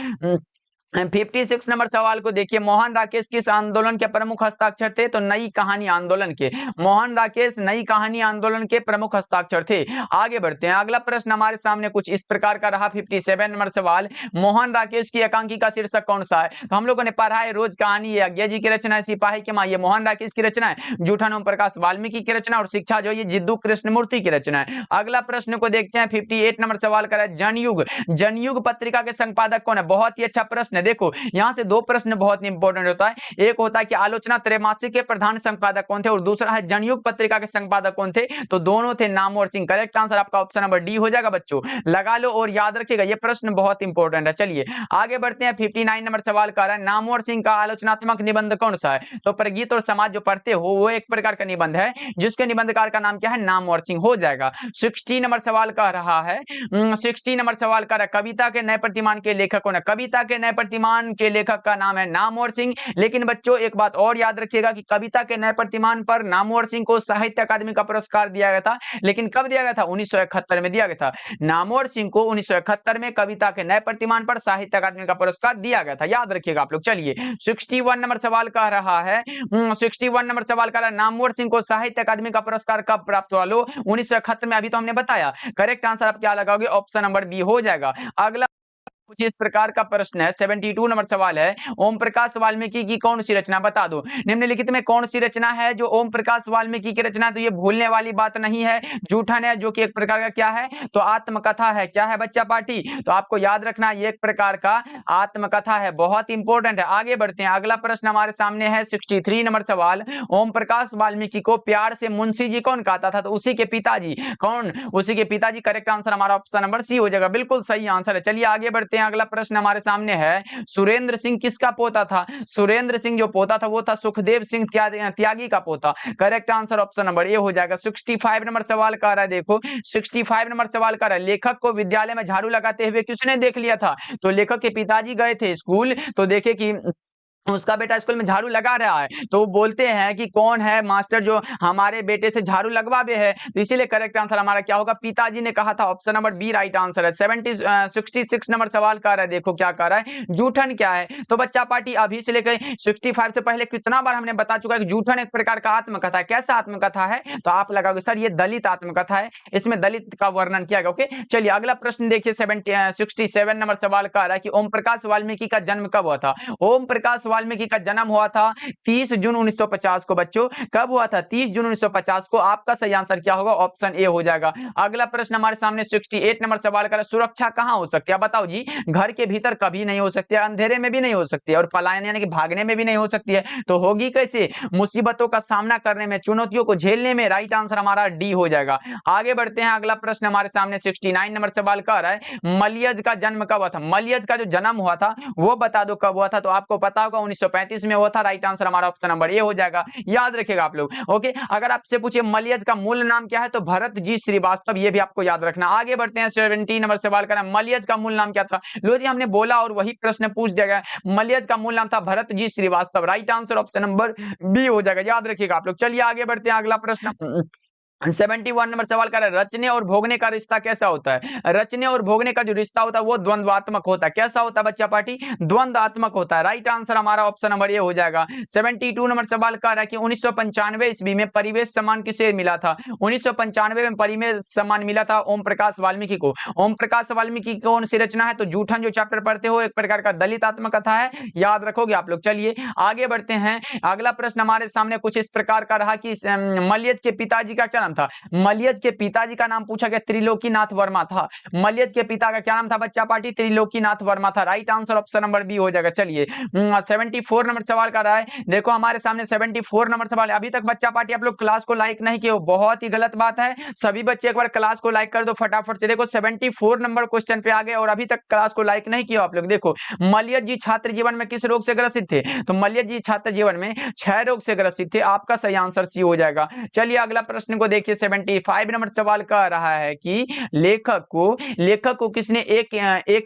56 नंबर सवाल को देखिए, मोहन राकेश किस आंदोलन के प्रमुख हस्ताक्षर थे? तो नई कहानी आंदोलन के। मोहन राकेश नई कहानी आंदोलन के प्रमुख हस्ताक्षर थे। आगे बढ़ते हैं। अगला प्रश्न हमारे सामने कुछ इस प्रकार का रहा, 57 नंबर सवाल, मोहन राकेश की एकांकी का शीर्षक कौन सा है? तो हम लोगों ने पढ़ा है रोज कहानी, ये अज्ञा जी की रचना है, सिपाही की मां ये मोहन राकेश की रचना है, जूठन ओम प्रकाश वाल्मीकि की रचना, और शिक्षा जो ये जिद्दू कृष्णमूर्ति की रचना है। अगला प्रश्न को देखते हैं। 58 नंबर सवाल का है, जनयुग। जनयुग पत्रिका के संपादक कौन है? बहुत ही अच्छा प्रश्न है। देखो, यहां से दो प्रश्न बहुत इंपॉर्टेंट होता है। एक होता है कि आलोचना त्रैमासिक के प्रधान संपादक कौन थे, और दूसरा है जनयुग पत्रिका के संपादक कौन थे? तो दोनों थे नामवर सिंह। करेक्ट आंसर आपका ऑप्शन नंबर डी हो जाएगा बच्चों, लगा लो और याद रखिएगा, ये प्रश्न बहुत इंपॉर्टेंट है। चलिए आगे बढ़ते हैं। 59 नंबर सवाल का है, नामवर सिंह का आलोचनात्मक निबंध कौन सा है? तो प्रगीत और समाज जो पढ़ते हो वो एक प्रकार का निबंध है, जिसके निबंधकार का नाम क्या है? नामवर सिंह हो जाएगा। 60 नंबर सवाल कह रहा है, 60 नंबर सवाल का है, कविता के नए प्रतिमान के लेखक कौन है? कविता के नए प्रतिमान के लेखक का नाम है नामवर सिंह। लेकिन बच्चों एक बात और याद रखिएगा कि कविता के नए प्रतिमान पर नामवर सिंह को साहित्य अकादमी का पुरस्कार दिया गया था, लेकिन कब दिया गया था? 1971 में दिया गया था। नामवर सिंह को 1971 में कविता के नए प्रतिमान पर साहित्य अकादमी का पुरस्कार दिया गया था, याद रखिएगा आप लोग। चलिए 61 नंबर सवाल कह रहा है, 61 नंबर सवाल कह रहा है, नामवर सिंह को साहित्य अकादमी का पुरस्कार कब प्राप्त हुआ? लो 1971 में, अभी तो हमने बताया। करेक्ट आंसर आप क्या लगाओगे? ऑप्शन नंबर बी हो जाएगा। अगला कुछ इस प्रकार का प्रश्न है, 72 नंबर सवाल है, ओम प्रकाश वाल्मीकि की कौन सी रचना बता दो। निम्नलिखित में कौन सी रचना है जो ओम प्रकाश वाल्मीकि की रचना? तो ये भूलने वाली बात नहीं है, जूठन है जो कि एक प्रकार का क्या है? तो आत्मकथा है। क्या है बच्चा पार्टी? तो आपको याद रखना ये एक प्रकार का आत्मकथा है, बहुत इंपॉर्टेंट है। आगे बढ़ते हैं। अगला प्रश्न हमारे सामने है 63 नंबर सवाल, ओम प्रकाश वाल्मीकि को प्यार से मुंशी जी कौन कहता था? तो उसी के पिताजी। कौन? उसी के पिताजी। करेक्ट आंसर हमारा ऑप्शन नंबर सी हो जाएगा, बिल्कुल सही आंसर है। चलिए आगे बढ़ते हैं। अगला प्रश्न हमारे सामने है, सुरेंद्र सिंह किसका पोता था? सुरेंद्र सिंह जो पोता था वो था सुखदेव सिंह त्यागी का पोता। Correct answer option number A हो जाएगा। 65 नंबर सवाल का रहा है, देखो 65 नंबर सवाल का रहा है, लेखक को विद्यालय में झाड़ू लगाते हुए किसने देख लिया था? तो लेखक के पिताजी गए थे स्कूल, तो देखे कि उसका बेटा स्कूल में झाड़ू लगा रहा है, तो बोलते हैं कि कौन है मास्टर जो हमारे बेटे से झाड़ू लगवावे है? तो इसीलिए करेक्ट आंसर हमारा क्या होगा? पिताजी ने कहा था। Option number B right answer है। 66 नंबर सवाल का रहा है, देखो क्या कर रहा है, जूठन क्या है? तो बच्चा पार्टी अभी से लेकर 65 से पहले कितना बार हमने बता चुका है कि जूठन एक प्रकार का आत्मकथा है। कैसा आत्मकथा है? तो आप लगाओगे सर ये दलित आत्मकथा है, इसमें दलित का वर्णन किया गया। ओके चलिए अगला प्रश्न देखिए, 67 नंबर सवाल का रहा है कि ओम प्रकाश वाल्मीकि का जन्म कब हुआ था? ओम प्रकाश वाल्मीकि का जन्म हुआ था 30 जून 1950 को। बच्चों कब हुआ था? 30 जून 1950 को। आपका सही आंसर क्या होगा? ऑप्शन ए हो जाएगा। अगला प्रश्न हमारे सामने 68 नंबर सवाल का, सुरक्षा कहां हो सकती है? बताओ जी। घर के भीतर कभी नहीं हो सकती है, अंधेरे में भी नहीं हो सकती है, और पलायन यानी कि भागने में भी नहीं हो सकती है, तो होगी कैसे? मुसीबतों का सामना करने में, चुनौतियों को झेलने में। राइट आंसर हमारा डी हो जाएगा। आगे बढ़ते हैं। अगला प्रश्न हमारे सामने 69 नंबर सवाल का रहा है, मलियज का जन्म कब हुआ था? मलियज का जो जन्म हुआ था वो बता दो कब हुआ था? तो आपको पता होगा 1935 में हुआ था। राइट आंसर हमारा ऑप्शन नंबर ए हो जाएगा, याद रखिएगा आप लोग। ओके, अगर आपसे पूछे मलयज का मूल नाम क्या है तो भरत जी श्रीवास्तव, ये भी आपको याद रखना। आगे बढ़ते हैं, 17 नंबर सवाल का नाम, मलयज का मूल नाम क्या था? लो जी, हमने बोला और वही प्रश्न पूछ दिया गया। मलयज का मूल नाम था Bharat ji Srivastava. Right answer option number B हो जाएगा, याद रखिएगा आप लोग। चलिए आगे बढ़ते हैं, अगला प्रश्न 71 नंबर सवाल का रचने और भोगने का रिश्ता कैसा होता है? रचने और भोगने का जो रिश्ता होता है वो द्वंद्वात्मक होता है। कैसा होता है बच्चा पार्टी? द्वंद्वात्मक होता है। राइट आंसर हमारा ऑप्शन नंबर ए हो जाएगा। 72 नंबर सवाल का है कि 1995 ईस्वी में परिवेश सम्मान किसे मिला था? 1995 में परिवेश सम्मान मिला था ओम प्रकाश वाल्मीकि को। ओम प्रकाश वाल्मीकि की कौन सी रचना है? तो जूठन जो चैप्टर पढ़ते हो, एक प्रकार का दलित आत्मकथा है, याद रखोगे आप लोग। चलिए आगे बढ़ते हैं, अगला प्रश्न हमारे सामने कुछ इस प्रकार का रहा कि मलयज के पिताजी का क्या नाम था? मलयज के पिताजी का नाम पूछा गया, त्रिलोकीनाथ वर्मा था। मलयज के पिता का क्या नाम था बच्चा पार्टी? त्रिलोकीनाथ वर्मा था। Right answer option number B हो जाएगा। चलिए 74 नंबर सवाल का रहा है, देखो हमारे सामने 74 नंबर सवाल। अभी तक बच्चा पार्टी आप लोग क्लास को लाइक नहीं किए हो, बहुत ही गलत बात है। सभी बच्चे एक बार क्लास को लाइक कर दो फटाफट से। देखो 74 नंबर क्वेश्चन पे आ गए और अभी तक क्लास को लाइक नहीं किया आप लोग। देखो, मलयज जी छात्र जीवन में किस रोग से ग्रसित थे? तो मलयज जी छात्र जीवन में क्षय रोग से ग्रसित थे। आपका सही आंसर सी हो जाएगा। चलिए अगला प्रश्न को देखिए, 75 नंबर सवाल कह रहा है कि लेखक को किसने एक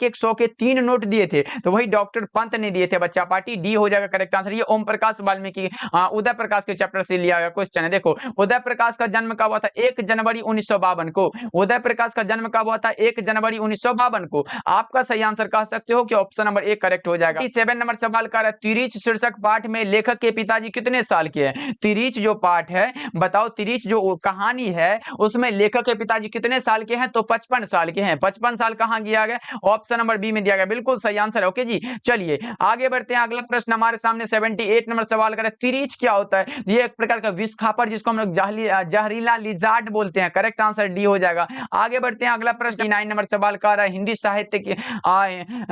100 के 3 नोट दिए थे? तो वही डॉक्टर पंत ने दिए थे बच्चा पार्टी, डी हो जाएगा करेक्ट आंसर। ये ओम प्रकाश वाल्मीकि उदय प्रकाश के चैप्टर से लिया गया क्वेश्चन है। देखो, उदय प्रकाश का जन्म कब हुआ था? 1 जनवरी 1952 को। उदय प्रकाश का जन्म कब हुआ था? 1 जनवरी 1952 को। आपका सही आंसर कह सकते हो कि ऑप्शन नंबर ए करेक्ट हो जाएगा। 7 नंबर सवाल का है, तिरीच शीर्षक पाठ में लेखक के पिताजी कितने साल के हैं? तिरीच जो पाठ है, बताओ तिरीच जो कहानी है उसमें लेखक के पिताजी कितने साल के हैं? तो 55 साल के हैं। 55 साल कहां दिया गया? ऑप्शन नंबर बी में दिया गया, बिल्कुल सही आंसर है। ओके जी, चलिए आगे बढ़ते हैं, अगला प्रश्न हमारे सामने 78 नंबर सवाल करें, तिरीच क्या होता है? ये एक प्रकार का विष खापर जिसको हम लोग जहरीला लिजार्ड बोलते हैं। करेक्ट आंसर डी हो जाएगा। आगे बढ़ते हैं, अगला प्रश्न 9 नंबर सवाल का रहा है, हिंदी साहित्य की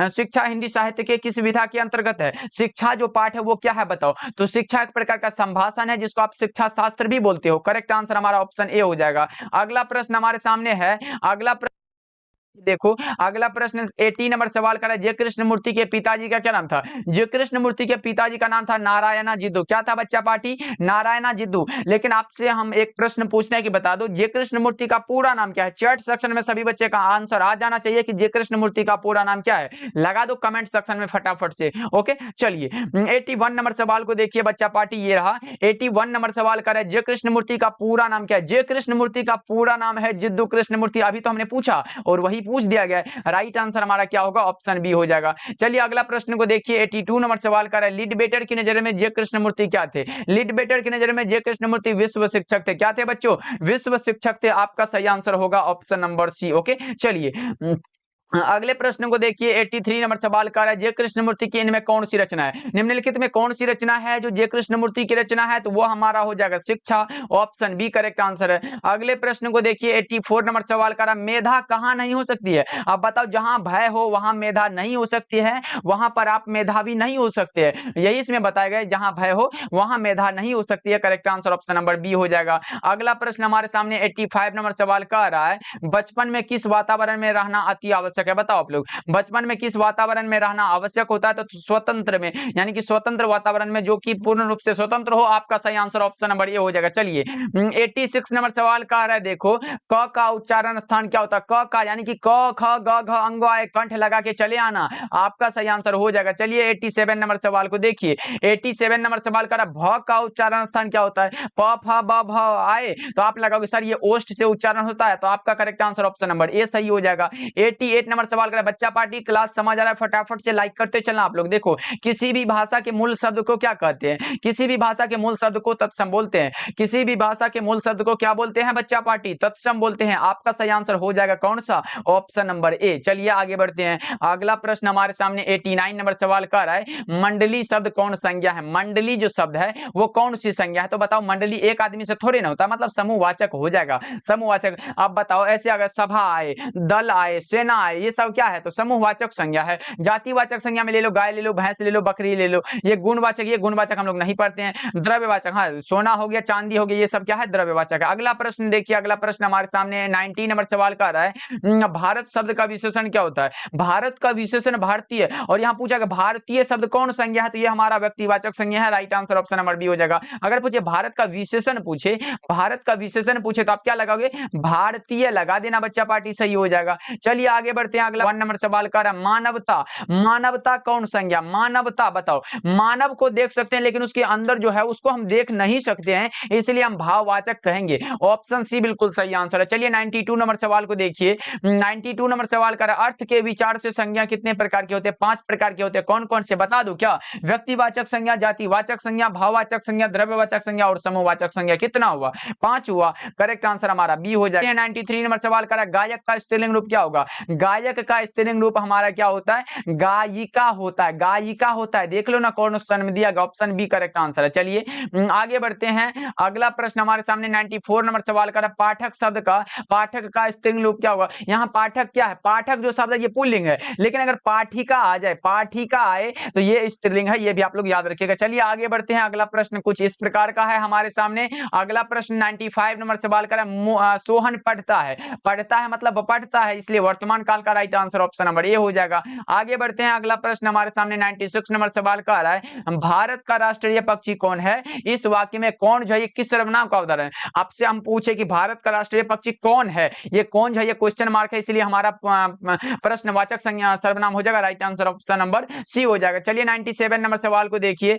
शिक्षा हिंदी साहित्य के किस विधा के अंतर्गत है? शिक्षा जो पाठ है वो क्या है बताओ? तो शिक्षा एक प्रकार का संभाषण है जिसको आप शिक्षा शास्त्र भी बोलते हो। करेक्ट आंसर हमारा ऑप्शन ए हो जाएगा। अगला प्रश्न हमारे सामने है, अगला देखो अगला प्रश्न 80 नंबर सवाल का है, जय कृष्ण मूर्ति के पिताजी का क्या नाम था? जय कृष्ण मूर्ति के पिताजी का नाम था नारायणा जिद्दू। क्या था बच्चा पार्टी? नारायणा जिद्दू। लेकिन आपसे हम एक प्रश्न पूछते हैं कि बता दो जय कृष्ण मूर्ति का पूरा नाम क्या है? चैट सेक्शन में सभी बच्चे का आंसर आ जाना चाहिए कि जय कृष्ण मूर्ति का पूरा नाम क्या है, लगा दो कमेंट सेक्शन में फटाफट से। ओके, चलिए 81 नंबर सवाल को देखिए बच्चा पार्टी, ये रहा 81 नंबर सवाल का है, जय कृष्ण मूर्ति का पूरा नाम क्या है? जय कृष्ण मूर्ति का पूरा नाम है जिद्दू कृष्ण मूर्ति। अभी तो हमने पूछा और वही पूछ दिया गया है। राइट आंसर हमारा क्या होगा? ऑप्शन बी हो जाएगा। चलिए अगला प्रश्न को देखिए, 82 नंबर सवाल कर रहा है, लिडबेटर की नजर में जय कृष्ण मूर्ति क्या थे? लिडबेटर की नजर में जय कृष्ण मूर्ति विश्व शिक्षक थे। क्या थे बच्चों? विश्व शिक्षक थे। आपका सही आंसर होगा ऑप्शन नंबर सी। ओके, चलिए अगले प्रश्न को देखिए, 83 नंबर सवाल का है, जय कृष्ण मूर्ति की इनमें कौन सी रचना है? निम्नलिखित में कौन सी रचना है जो जय कृष्ण मूर्ति की रचना है? तो वो हमारा हो जाएगा शिक्षा। ऑप्शन बी करेक्ट आंसर है। अगले प्रश्न को देखिए, 84 नंबर सवाल का, मेधा कहां नहीं हो सकती है? अब बताओ, जहां भय हो वहां मेधा नहीं हो सकती है, वहां पर आप मेधावी नहीं हो सकते हैं। यही इसमें बताया गया, जहां भय हो वहां मेधा नहीं हो सकती है। Correct answer option number B हो जाएगा। अगला प्रश्न हमारे सामने 85 नंबर सवाल का रहा है, बचपन में किस वातावरण में रहना अति आवश्यक है? बताओ आप लोग, बचपन में किस वातावरण में रहना आवश्यक होता है? तो स्वतंत्र में, यानी कि स्वतंत्र वातावरण में जो कि पूर्ण रूप से स्वतंत्र हो। आपका सही आंसर ऑप्शन नंबर ए हो जाएगा। चलिए 86 नंबर सवाल का है, देखो क का उच्चारण स्थान क्या होता है? क का, यानी कि क ख ग घ अंग आए कंठ लगा के चले आना। आपका सही आंसर हो जाएगा। चलिए 87 नंबर सवाल को देखिए, 87 नंबर सवाल का भ का उच्चारण स्थान क्या होता है? प फ ब भ आए, तो आप लगाओगे सर ये ओष्ठ से उच्चारण होता है, तो आपका correct answer option number A सही हो जाएगा। 88 नंबर सवाल का बच्चा पार्टी, क्लास समझ आ रहा है? फटाफट से लाइक करते चलना आप लोग। देखो, किसी भी भाषा के मूल शब्द को क्या कहते हैं? किसी भी भाषा के मूल शब्द को तत्सम बोलते हैं। किसी भी भाषा के मूल शब्द को क्या बोलते हैं बच्चा पार्टी? तत्सम बोलते हैं। आपका सही आंसर हो जाएगा कौन सा? Option number A. चलिए आगे बढ़ते हैं, अगला प्रश्न हमारे सामने 89 नंबर सवाल का रहा है, मंडली शब्द कौन संज्ञा है? मंडली जो शब्द है वो कौन सी संज्ञा है? तो बताओ, मंडली एक आदमी से थोड़ी ना होता, मतलब समूहवाचक हो जाएगा, समूहवाचक। अब बताओ, ऐसे अगर सभा आए, दल आए, सेना आए, ये सब क्या है, तो समूहवाचक संज्ञा है। जातिवाचक संज्ञा में ले लो गाय ले लो, भैंस ले लो, बकरी ले लो। ये गुणवाचक हम लोग नहीं पढ़ते हैं। द्रव्यवाचक, हाँ, सोना हो गया, चांदी हो गया, ये सब क्या है, द्रव्यवाचक है। अगला प्रश्न देखिए, अगला प्रश्न हमारे सामने 90 नंबर सवाल का रहा है, भारत शब्द का विशेषण क्या होता है? भारत का विशेषण भारतीय, और यहाँ पूछा कि भारतीय शब्द कौन संज्ञा है, तो ये हमारा व्यक्तिवाचक संज्ञा है। Right answer option number B हो जाएगा। अगर पूछे भारत का विशेषण पूछे, भारत का विशेषण पूछे तो आप क्या लगाओगे, भारतीय लगा देना बच्चा, पार्टी सही हो जाएगा। चलिए आगे बढ़ते हैं, अगला 1 नंबर सवाल का रहा मानवता। मानवता कौन संज्ञा, मानवता बताओ। मानव को देख सकते हैं लेकिन उसके अंदर जो है उसको हम देख नहीं सकते हैं, इसलिए हम भाववाचक कहेंगे। ऑप्शन सी बिल्कुल सही आंसर है। चलिए 92 नंबर सवाल को देखिए। 92 नंबर सवाल का अर्थ के विचार से संज्ञा कितने प्रकार के होते हैं? 5 प्रकार के होते हैं। कौन कौन से बता दूं क्या? व्यक्तिवाचक संज्ञा, जातिवाचक संज्ञा, भाववाचक संज्ञा, द्रव्यवाचक संज्ञा और समूहवाचक संज्ञा। कितना हुआ? 5 हुआ। करेक्ट आंसर हमारा बी हो जाएगा। 93 नंबर सवाल का गायक का स्त्रीलिंग रूप क्या होगा? गायक का स्त्रीलिंग रूप हमारा क्या होता है? गायिका होता है, गायिका होता है। देख लो ना कौन ऑप्शन में दिया गया, ऑप्शन बी करेक्ट आंसर है। चलिए आगे बढ़ते हैं, अगला प्रश्न हमारे सामने 94 नंबर सवाल का पाठक शब्द का, पाठक का स्त्रीलिंग रूप क्या होगा? यहाँ पाठक क्या है? पाठक जो शब्द है ये पुल्लिंग है, लेकिन अगर पाठिका आ जाए, पाठिका आए तो ये स्त्रीलिंग है, ये भी आप लोग याद रखिएगा। चलिए आगे बढ़ते हैं, अगला प्रश्न कुछ इस प्रकार का है हमारे सामने। अगला प्रश्न 95 नंबर सवाल का सोहन पढ़ता है, पढ़ता है मतलब पढ़ता है, इसलिए वर्तमान काल का right answer option number A हो जाएगा। आगे बढ़ते हैं, अगला प्रश्न हमारे सामने 96 नंबर सवाल का आ रहा है, भारत का राष्ट्रीय पक्षी कौन है? इस वाक्य में कौन जो है, किस सर्वनाम का उदाहरण है? आपसे हम पूछे कि भारत का राष्ट्रीय पक्षी कौन है, ये कौन जो है, ये क्वेश्चन मार्क है, इसलिए हमारा प्रश्नवाचक संज्ञा सर्वनाम हो जाएगा। Right answer option number C हो जाएगा। चलिए 97 नंबर सवाल को देखिए।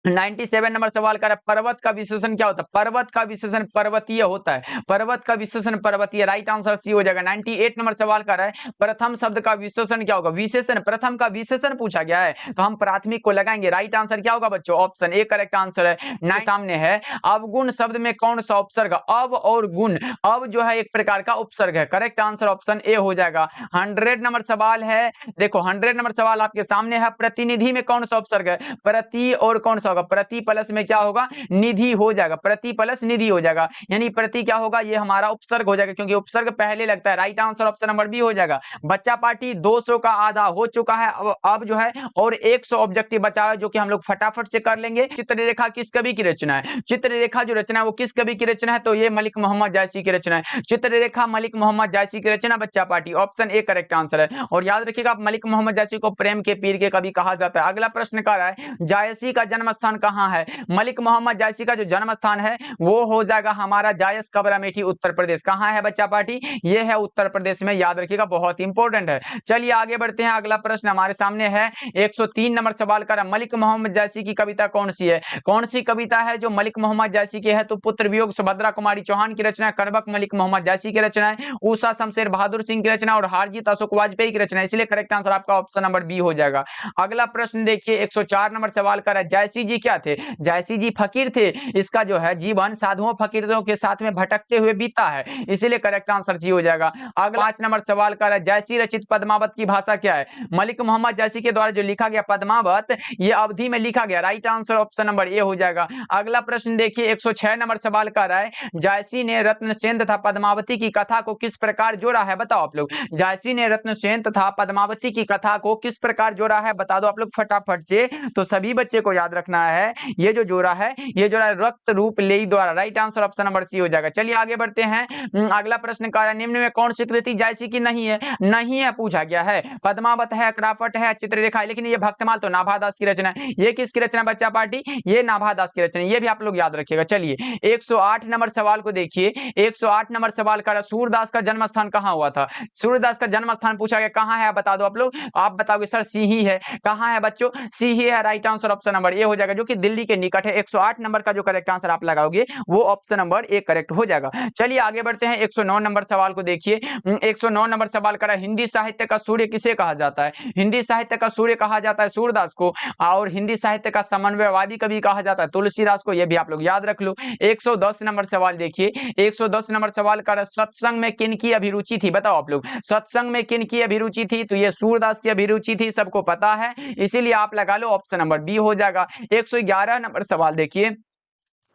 97 नंबर सवाल कर पर्वत का विशेषण क्या होता है? पर्वत का विशेषण पर्वतीय होता है, पर्वत का विशेषण पर्वतीय। राइट आंसर सी हो जाएगा। 98 नंबर सवाल कर है प्रथम शब्द का विशेषण क्या होगा? विशेषण, प्रथम का विशेषण पूछा गया है तो हम प्राथमिक को लगाएंगे। राइट आंसर क्या होगा बच्चों? ऑप्शन ए करेक्ट आंसर है। सामने है अवगुण शब्द में कौन सा उपसर्ग? अव और गुण, अव जो है एक प्रकार का उपसर्ग है। करेक्ट आंसर ऑप्शन ए हो जाएगा। 100 नंबर सवाल है, देखो 100 नंबर सवाल आपके सामने है, प्रतिनिधि में कौन सा उपसर्ग है? प्रति और कौन सा? प्रति प्लस में क्या होगा? निधि हो जाएगा, प्रति प्लस निधि हो जाएगा, यानी प्रति क्या होगा? ये हमारा उपसर्ग हो जाएगा, क्योंकि उपसर्ग पहले लगता है। Right answer option number B हो जाएगा। बच्चा पार्टी 200 का आधा हो चुका है, अब जो है और 100 ऑब्जेक्टिव बचा है, जो कि हम लोग फटाफट से कर लेंगे। चित्ररेखा किस कवि की रचना है? चित्ररेखा जो रचना है वो किस कवि की रचना है? तो ये मलिक मोहम्मद जायसी की रचना है। चित्ररेखा मलिक मोहम्मद जायसी की रचना। बच्चा party option A correct answer है। और याद रखिएगा मलिक मोहम्मद जायसी को प्रेम के पीर के कवि कहा जाता है। अगला प्रश्न क्या है? जायसी का जन्म स्थान कहां है? मलिक मोहम्मद जायसी का जो जन्म स्थान है वो हो जाएगा हमारा जायस कब्र अमेठी, उत्तर प्रदेश। कहां है बच्चा पार्टी? ये है उत्तर प्रदेश में, याद रखिएगा, बहुत इंपॉर्टेंट है। चलिए आगे बढ़ते हैं, अगला प्रश्न हमारे सामने है 103 नंबर सवाल का। मलिक मोहम्मद जायसी की कविता कौन सी है? कौन सी कविता है जो मलिक मोहम्मद जायसी की है? तो पुत्र वियोग सुभद्रा कुमारी चौहान की रचना है, करबक मलिक मोहम्मद जायसी की रचना है, ऊषा शमशेर बहादुर सिंह की रचना और हारजीत अशोक वाजपेयी की रचना है, इसलिए करेक्ट आंसर आपका ऑप्शन नंबर बी हो जाएगा। अगला प्रश्न देखिए 104 नंबर सवाल का। जायसी जी क्या थे? जायसी जी फकीर थे, इसका जो है जीवन साधुओं फकीरों के साथ में भटकते हुए बीता है, इसीलिए करेक्ट आंसर सी हो जाएगा। अगला 5 नंबर सवाल का। जायसी रचित पद्मावत की भाषा क्या है? मलिक मोहम्मद जायसी के द्वारा जो लिखा गया पद्मावत, ये अवधि में लिखा गया। Right answer option number A हो जाएगा। अगला प्रश्न देखिए 106 नंबर सवाल का है, जायसी ने रत्नसेन तथा पद्मावती की कथा को किस प्रकार जोड़ा है? बताओ आप लोग। जायसी ने रत्नसेन तथा पद्मावती की कथा को किस प्रकार जोड़ा है? बता दो आप लोग फटाफट से। तो सभी बच्चे को याद रखना है, ये जो जोड़ा है ये जोड़ा रक्त रूप लेई द्वारा। Right answer option number C हो जाएगा। चलिए आगे बढ़ते हैं, अगला प्रश्न का निम्न में कौन सी कृति जायसी की नहीं है? नहीं है पूछा गया है। पद्मावत है, क्राफट है, चित्ररेखा है, लेकिन ये भक्तमाल तो नाभादास की रचना है। ये किसकी रचना बच्चा पार्टी? ये नाभादास की रचना, ये भी आप लोग याद रखिएगा। चलिए 108 नंबर सवाल को देखिए। 108 नंबर सवाल का सूरदास का जन्म स्थान कहां हुआ था? सूरदास का जन्म स्थान पूछा गया, कहां है बता दो आप लोग। आप बताओगे सर सीही है। कहां है बच्चों? सीही है। Right answer option number A हो जाएगा, जो कि दिल्ली के निकट है। 108 नंबर का जो करेक्ट आंसर आप लगाओगे वो ऑप्शन नंबर ए करेक्ट हो जाएगा। चलिए आगे बढ़ते हैं 109 नंबर सवाल को देखिए। 109 नंबर सवाल का हिंदी साहित्य का सूर्य किसे कहा जाता है? हिंदी साहित्य का सूर्य कहा जाता है सूरदास को, और हिंदी साहित्य का समन्वयवादी कवि कहा जाता है तुलसीदास को, ये भी आप लोग याद रख लो। 110 नंबर सवाल देखिए। 110 नंबर सवाल का सत्संग में किन की अभिरुचि थी? बताओ आप लोग। सत्संग में किन की अभिरुचि थी? तो ये सूरदास की अभिरुचि थी, सबको पता है, इसीलिए आप लगा लो ऑप्शन नंबर बी हो जाएगा। 111 नंबर सवाल देखिए।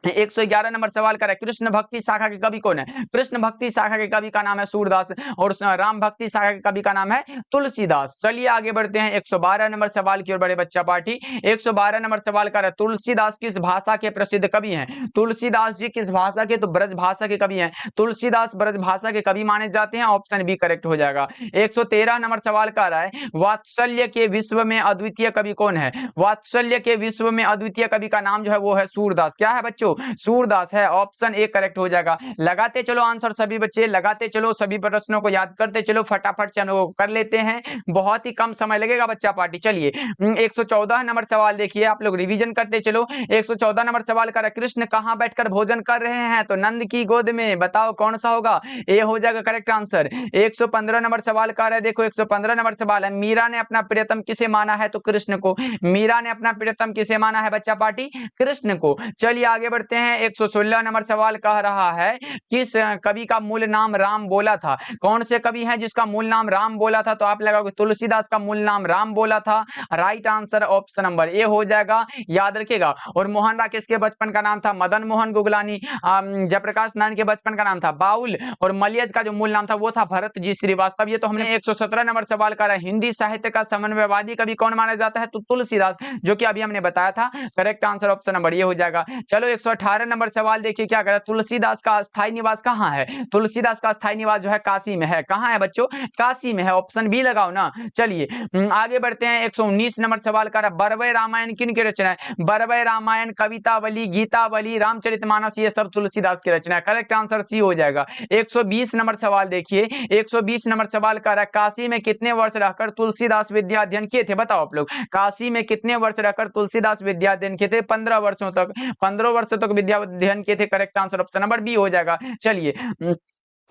111 नंबर सवाल कर रहा है, कृष्ण भक्ति शाखा के कवि कौन है? कृष्ण भक्ति शाखा के कवि का नाम है सूरदास और राम भक्ति शाखा के कवि का नाम है तुलसीदास। चलिए आगे बढ़ते हैं 112 नंबर सवाल की ओर बड़े बच्चा पार्टी। 112 नंबर सवाल कर रहा है, तुलसीदास किस भाषा के प्रसिद्ध कवि हैं? तुलसीदास जी किस भाषा के? तो ब्रज भाषा के कवि हैं। तुलसीदास ब्रज भाषा के कवि माने जाते हैं, ऑप्शन बी करेक्ट हो जाएगा। 113 नंबर सवाल कर रहा है, वात्सल्य के विश्व में अद्वितीय कवि कौन है? वात्सल्य के विश्व में अद्वितीय कवि का नाम जो है वो है सूरदास। क्या है बच्चों? सूरदास है, ऑप्शन ए करेक्ट हो जाएगा। लगाते चलो आंसर सभी बच्चे, लगाते चलो, सभी प्रश्नों को याद करते चलो, फटाफट चलो कर लेते हैं, बहुत ही कम समय लगेगा बच्चा पार्टी। चलिए 114 नंबर सवाल देखिए, आप लोग रिवीजन करते चलो। 114 नंबर सवाल कर कृष्ण कहां बैठकर भोजन कर रहे हैं? तो नंद की गोद में। बताओ कौन सा होगा? ए हो जाएगा करेक्ट आंसर। 115 नंबर सवाल कर है, देखो 115 नंबर सवाल है, मीरा ने अपना प्रियतम किसे माना है? तो कृष्ण को। मीरा ने अपना प्रियतम किसे माना है बच्चा पार्टी? कृष्ण को। चलिए आगे बढ़ते हैं। 116 नंबर सवाल कह रहा है, किस कवि का मूल नाम राम बोला था? कौन से कवि हैं जिसका मूल नाम राम बोला था? तो आप लगाओगे तुलसीदास का मूल नाम राम बोला था। Right answer option number A हो जाएगा, याद रखिएगा। और मोहन राकेश के बचपन का नाम था मदन मोहन गुगलानी। जयप्रकाश नारायण के बचपन का नाम था बाउल और मलियज का जो मूल नाम था वो था भरत जी श्रीवास्तव। ये तो हमने 117 नंबर सवाल करा। हिंदी साहित्य का समन्वयवादी कवि कौन माना जाता है? तो तुलसीदास, जो कि अभी हमने बताया था। करेक्ट आंसर ऑप्शन नंबर ये हो जाएगा। चलो 118 नंबर सवाल देखिए क्या कह रहा है, तुलसीदास का स्थायी निवास कहाँ है? तुलसीदास का स्थायी निवास जो है काशी में है। कहाँ है बच्चों? काशी में है, ऑप्शन बी लगाओ ना। चलिए आगे बढ़ते हैं। 119 नंबर सवाल कर रहा है, बरवय रामायण किन की रचना है? बरवय रामायण, कवितावली, गीतावली, रामचरितमानस ये सब तुलसीदास की रचना है। करेक्ट आंसर सी हो जाएगा। 120 नंबर सवाल देखिए, 120 नंबर सवाल कर रहा है, काशी में कितने वर्ष रहकर तुलसीदास विद्या अध्ययन किए थे? बताओ आप लोग, काशी में कितने वर्ष रहकर तुलसीदास विद्या अध्ययन किए थे? 15 वर्षों तक। 15 वर्षों तक विद्या अध्ययन किए थे। Correct answer option number B हो जाएगा। चलिए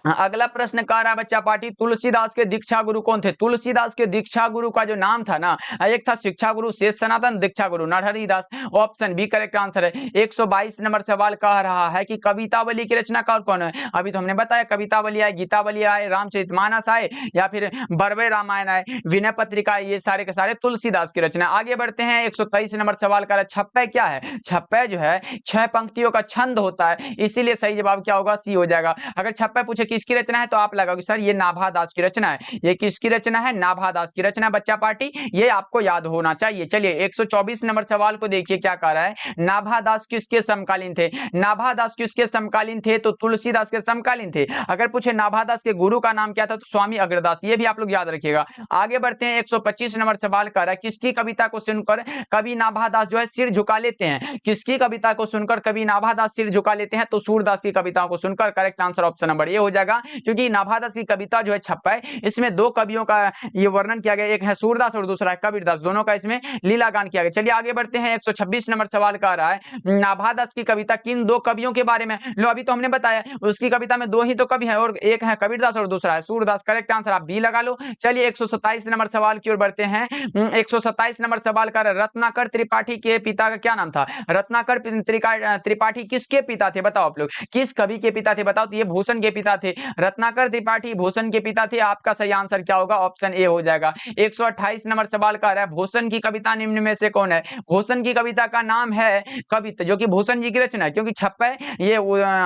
अगला प्रश्न कह रहा है बच्चा पार्टी, तुलसीदास के दीक्षा गुरु कौन थे? तुलसीदास के दीक्षा गुरु का जो नाम था ना, एक था शिक्षा गुरु शेष सनातन, दीक्षा गुरु नरहरि दास। ऑप्शन बी करेक्ट आंसर है। 122 नंबर सवाल कह रहा है कि कवितावली की रचनाकार कौन है? अभी तो हमने बताया कवितावली आए, गीतावली आए, रामचरितमानस आए या फिर बरवे रामायण आए, विनय पत्रिका, ये सारे के सारे तुलसीदास की रचना। आगे बढ़ते हैं। 123 नंबर सवाल कह रहा है, छप्पय क्या है? छप्पय जो है 6 पंक्तियों का छंद होता है, इसीलिए सही जवाब क्या होगा? सी हो जाएगा। अगर छप्पय पूछे किसकी रचना है तो आप लगाओगे सर ये नाभादास की रचना है। ये किसकी रचना है? नाभादास की रचना। बच्चा पार्टी ये आपको याद होना चाहिए। चलिए 124 नंबर सवाल को देखिए क्या कह रहा है, नाभादास किसके समकालीन थे? नाभादास किसके समकालीन थे? तो तुलसीदास के समकालीन थे। अगर पूछे नाभादास के गुरु का नाम क्या था? तो स्वामी अग्रदास। ये भी आप लोग याद रखिएगा। आगे बढ़ते हैं। 125 नंबर सवाल कर रहा है, किसकी कविता को सुनकर कवि नाभादास जो है सिर झुका लेते हैं? किसकी कविता को सुनकर कवि नाभादास सिर झुका लेते हैं? तो सूरदास की कविताओं को सुनकर। करेक्ट आंसर ऑप्शन नंबर ये हो जाएगा, क्योंकि नाभादास की कविता जो है छप्पय, इसमें दो कवियों का ये वर्णन किया गया, एक है सूरदास और दूसरा है कबीरदास, दोनों का इसमें लीला गान किया गया। चलिए आगे बढ़ते हैं। 126 नंबर सवाल का रहा है, नाभादास की कविता किन दो कवियों के बारे में? लो अभी तो हमने बताया उसकी कविता में दो ही तो कवि हैं और एक है कबीरदास और दूसरा है सूरदास। करेक्ट आंसर आप बी लगा लो। चलिए 127 नंबर सवाल की ओर बढ़ते हैं। 127 नंबर सवाल का रत्नाकर त्रिपाठी के पिता का क्या नाम था? रत्नाकर त्रिपाठी किसके पिता थे? बताओ आप लोग, किस कवि के पिता थे? बताओ। तो ये भूषण के पिता थे। रत्नाकर त्रिपाठी भूषण के पिता थे। आपका सही आंसर क्या होगा? ऑप्शन ए हो जाएगा। 128 नंबर सवाल का रहा है, भूषण की कविता निम्न में से कौन है? भूषण की कविता का नाम है कविता, जो कि भूषण जी की रचना है, क्योंकि छप्पय ये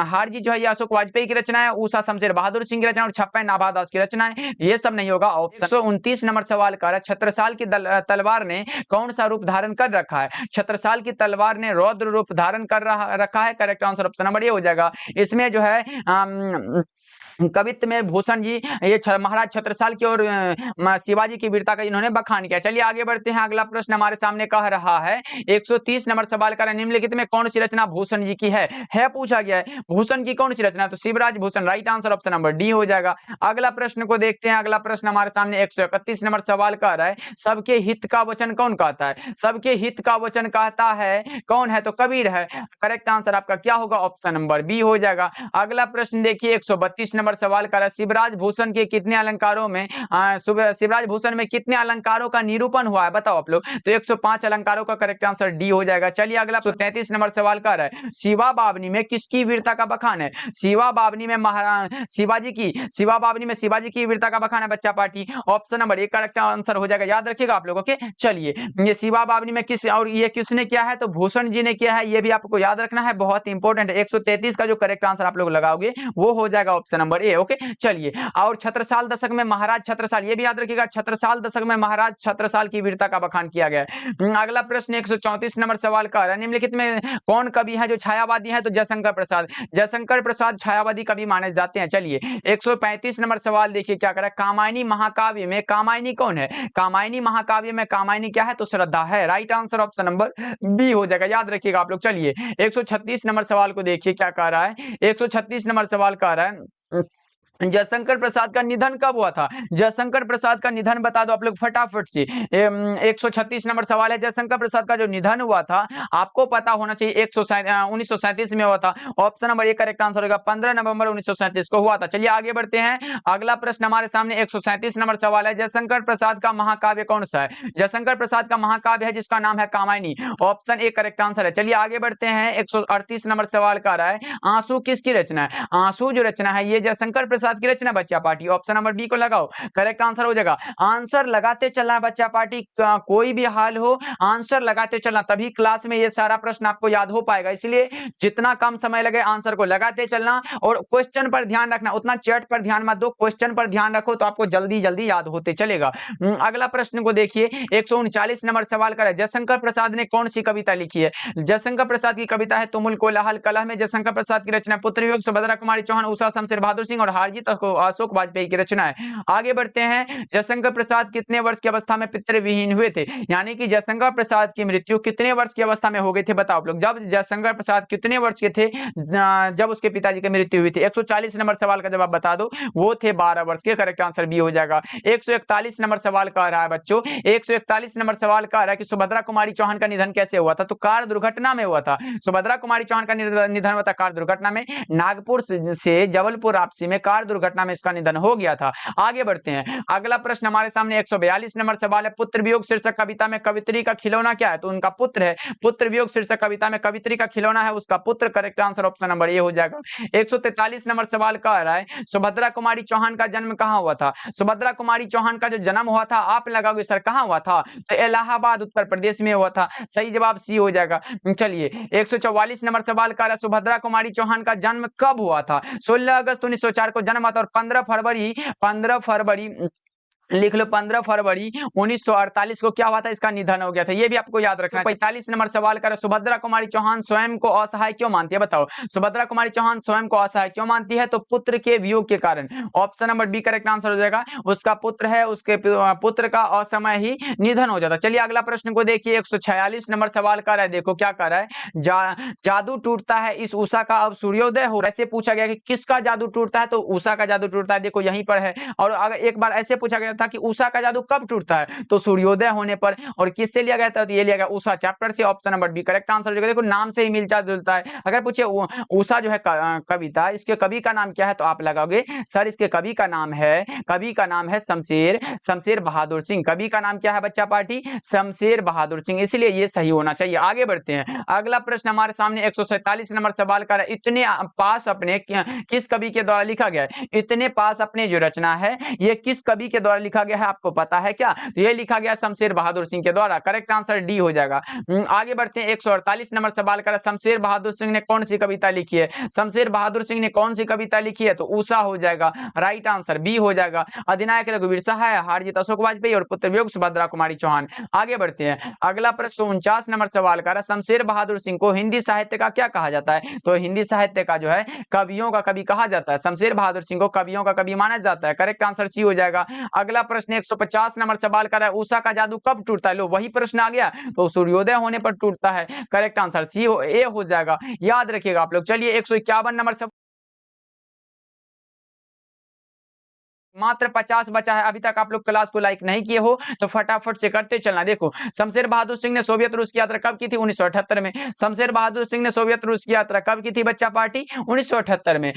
हार जी जो है ये अशोक वाजपेयी की रचना है, उषा शमशेर बहादुर सिंह की रचना और छप्पय नाभादास की रचना है। ये सब नहीं होगा। ऑप्शन 129 नंबर सवाल का रहा है, छत्रसाल की तलवार ने कौन सा रूप धारण कर रखा है? छत्रसाल की तलवार ने रौद्र रूप धारण कर रखा है। करेक्ट आंसर ऑप्शन नंबर ये हो जाएगा। इसमें जो है कवित्व में भूषण जी ये महाराज छत्रसाल की और शिवाजी की वीरता का इन्होंने बखान किया। चलिए आगे बढ़ते हैं। अगला प्रश्न हमारे सामने कह रहा है, 130 नंबर सवाल का निम्नलिखित में कौन सी रचना भूषण जी की है पूछा गया है। भूषण की कौन सी रचना? तो Shivraj Bhushan. Right answer option number D हो जाएगा। अगला प्रश्न को देखते हैं। अगला प्रश्न हमारे सामने 131 नंबर सवाल कह रहा है, सबके हित का वचन कौन कहता है? सबके हित का वचन कहता है कौन है? तो कबीर है। करेक्ट आंसर आपका क्या होगा? ऑप्शन नंबर बी हो जाएगा। अगला प्रश्न देखिए 132 नंबर सवाल कर रहा है शिवराज भूषण के कितने अलंकारों में शिवराज भूषण में कितने अलंकारों का निरूपण हुआ है बताओ आप लोग। तो 105 अलंकारों का करेक्ट आंसर डी हो जाएगा। चलिए अगला 133 नंबर सवाल कर रहा है शिवा बावनी में किसकी वीरता का बखान है। शिवा बावनी में शिवा बावनी में शिवाजी की वीरता का बखान है बच्चा party. Option number A correct answer हो जाएगा, याद रखिएगा आप लोग। ओके चलिए ये शिवा बावनी में किस और ये किसने किया है, तो भूषण जी ने किया है, ये भी आपको याद रखना है, बहुत इंपॉर्टेंट है। 133 का जो करेक्ट आंसर आप लोग लगाओगे वो हो जाएगा ऑप्शन नंबर ए। ओके चलिए और छत्रसाल दशक में महाराज छत्रसाल, ये भी याद रखिएगा, छत्रसाल दशक में महाराज छत्रसाल की वीरता का बखान किया गया है। अगला प्रश्न 134 नंबर सवाल का है निम्नलिखित में कौन कवि है जो छायावादी है, तो जयशंकर प्रसाद। जयशंकर प्रसाद छायावादी कवि माने जाते हैं। चलिए 135 नंबर सवाल देखिए क्या करा, कामायनी महाकाव्य में कामायनी कौन है। कामायनी महाकाव्य में कामायनी क्या है, तो श्रद्धा है। Right answer option number B हो जाएगा, याद रखिएगा आप लोग। चलिए 136 नंबर सवाल को देखिए क्या कह रहा है। 136 नंबर सवाल कह रहा है जयशंकर प्रसाद का निधन कब हुआ था। जयशंकर प्रसाद का निधन बता दो आप लोग फटाफट से। 136 नंबर सवाल है, जयशंकर प्रसाद का जो निधन हुआ था आपको पता होना चाहिए 1937 में हुआ था। Option number A correct answer होगा, 15 नवंबर 1937 को हुआ था। चलिए आगे बढ़ते हैं, अगला प्रश्न हमारे सामने 137 नंबर सवाल है, जयशंकर प्रसाद का महाकाव्य कौन सा है। जयशंकर प्रसाद का महाकाव्य है जिसका नाम है Kamayani. Option A correct answer है। चलिए आगे बढ़ते हैं, 138 नंबर सवाल का रहा है आंसू किसकी रचना है। आंसू जो रचना है ये जयशंकर प्रसाद की रचना बच्चा पार्टी। ऑप्शन नंबर बी को लगाओ, करेक्ट आंसर हो जाएगा। आंसर लगाते चलना बच्चा पार्टी, कोई भी हाल हो आंसर लगाते चलना, तभी क्लास में ये सारा प्रश्न आपको याद हो पाएगा। इसलिए जितना कम समय लगे आंसर को लगाते चलना और क्वेश्चन पर ध्यान रखना, उतना चैट पर ध्यान मत दो, क्वेश्चन पर ध्यान रखो तो आपको जल्दी जल्दी याद होते चलेगा। अगला प्रश्न को देखिए 139 नंबर सवाल का है, जयशंकर प्रसाद ने कौन सी कविता लिखी है। जयशंकर प्रसाद की कविता है तुमुल कोलाहल। कलह में जयशंकर प्रसाद की रचना पुत्र वियोग, सुभद्रा कुमारी चौहान, उषा शमशेर बहादुर सिंह और हारजीत अशोक वाजपेयी की रचना है। आगे बढ़ते हैं, जयशंकर प्रसाद कितने वर्ष की अवस्था में पितृविहीन हुए थे, यानी कि जयशंकर प्रसाद की मृत्यु कितने वर्ष की अवस्था में हो गए थे बताओ आप लोग। जब जयशंकर प्रसाद कितने वर्ष के थे जब उसके पिताजी की मृत्यु हुई थी। 140 नंबर सवाल का जवाब बता दो, वो थे 12 वर्ष के। करेक्ट आंसर बी हो जाएगा। 141 नंबर सवाल कह रहा है बच्चों, 141 नंबर सवाल कह रहा है कि सुभद्रा कुमारी चौहान का निधन कैसे हुआ था, तो कार दुर्घटना में हुआ था। सुभद्रा कुमारी चौहान का निधन हुआ था कार दुर्घटना में, नागपुर से जबलपुर आपसी में कार दुर्घटना में इसका निधन हो गया था। आगे बढ़ते हैं, अगला प्रश्न हमारे सामने 142 नंबर सवाल है, पुत्र वियोग शीर्षक कविता में कवित्री का खिलौना क्या है, तो उनका पुत्र है। पुत्र वियोग शीर्षक कविता में कवित्री का खिलौना है उसका पुत्र। Correct answer option number A हो जाएगा। 143 नंबर सवाल कह रहा है सुभद्रा कुमारी चौहान का जन्म कहां हुआ था। सुभद्रा कुमारी चौहान का जो जन्म हुआ था आप लगाओगे सर कहां हुआ था, तो इलाहाबाद उत्तर प्रदेश में हुआ था। सही जवाब सी हो जाएगा। चलिए 144 नंबर सवाल कह रहा है सुभद्रा कुमारी चौहान का जन्म कब हुआ था। 16 अगस्त 1904 को जन्म हुआ था और 15 फरवरी लिख लो 15 फरवरी 1948 को क्या हुआ था, इसका निधन हो गया था। ये भी आपको याद रखना है। 45 नंबर सवाल कर सुभद्रा कुमारी चौहान स्वयं को असहाय क्यों मानती है बताओ। सुभद्रा कुमारी चौहान स्वयं को असहाय क्यों मानती है, तो पुत्र के वियोग के कारण। Option number B correct answer हो जाएगा। उसका पुत्र है, उसके पुत्र का असमय ही निधन हो जाता। चलिए अगला प्रश्न को देखिए 146 नंबर सवाल कर रहा है, देखो क्या कर रहा है, जादू टूटता है इस उषा का अब सूर्योदय हो। ऐसे पूछा गया कि किसका जादू टूटता है, तो उषा का जादू टूटता है, देखो यहीं पर है। और अगर एक बार ऐसे पूछा गया था कि उषा का जादू कब टूटता है, तो सूर्योदय होने पर। और किससे लिया गया था, तो ये लिया गया उषा चैप्टर से। Option number B correct answer. देखो नाम से ही मिलता जुलता है। अगर पूछे उषा जो है कविता, इसके कवि का नाम क्या है, तो आप लगाओगे सर इसके कवि का नाम है शमशेर बहादुर सिंह। कवि का नाम क्या है बच्चा पार्टी, शमशेर बहादुर सिंह, इसलिए ये सही होना चाहिए। आगे बढ़ते हैं, अगला प्रश्न हमारे सामने 147 नंबर सवाल का, इतने पास अपने किस कवि के द्वारा लिखा गया है। इतने पास अपने जो रचना है ये किस कवि के द्वारा लिखा गया है, आपको पता है क्या, तो ये लिखा गया शमशेर बहादुर सिंह के द्वारा। करेक्ट आंसर डी हो जाएगा। आगे बढ़ते हैं, 148 नंबर सवाल का, शमशेर बहादुर सिंह ने कौन सी कविता लिखी है। शमशेर बहादुर सिंह ने कौन सी कविता लिखी है, तो उषा हो जाएगा। राइट आंसर बी हो जाएगा। अधिनायक रघुवीर सहाय, हारजीत अशोक वाजपेयी और पुत्र वियोग सुभद्रा कुमारी चौहान। आगे बढ़ते हैं, अगला प्रश्न 49 नंबर सवाल का, शमशेर बहादुर सिंह को हिंदी साहित्य का क्या कहा जाता है, तो हिंदी साहित्य का जो है कवियों का कवि कहा जाता है। शमशेर बहादुर सिंह को कवियों का कवि माना जाता है। करेक्ट आंसर सी हो जाएगा। अगला प्रश्न 150 नंबर सवाल कर रहा है, उषा का जादू कब टूटता है, लो वही प्रश्न आ गया, तो सूर्योदय होने पर टूटता है। करेक्ट आंसर सी ए हो जाएगा, याद रखिएगा आप लोग। चलिए 151 नंबर मात्र 50 बचा है। अभी तक आप लोग क्लास को लाइक नहीं किए हो तो फटाफट से करते चलना। देखो, शमशेर बहादुर सिंह ने सोवियत रूस की यात्रा कब की थी? 1978 में। शमशेर बहादुर सिंह ने सोवियत रूस की यात्रा कब की थी बच्चा पार्टी? 1978 में।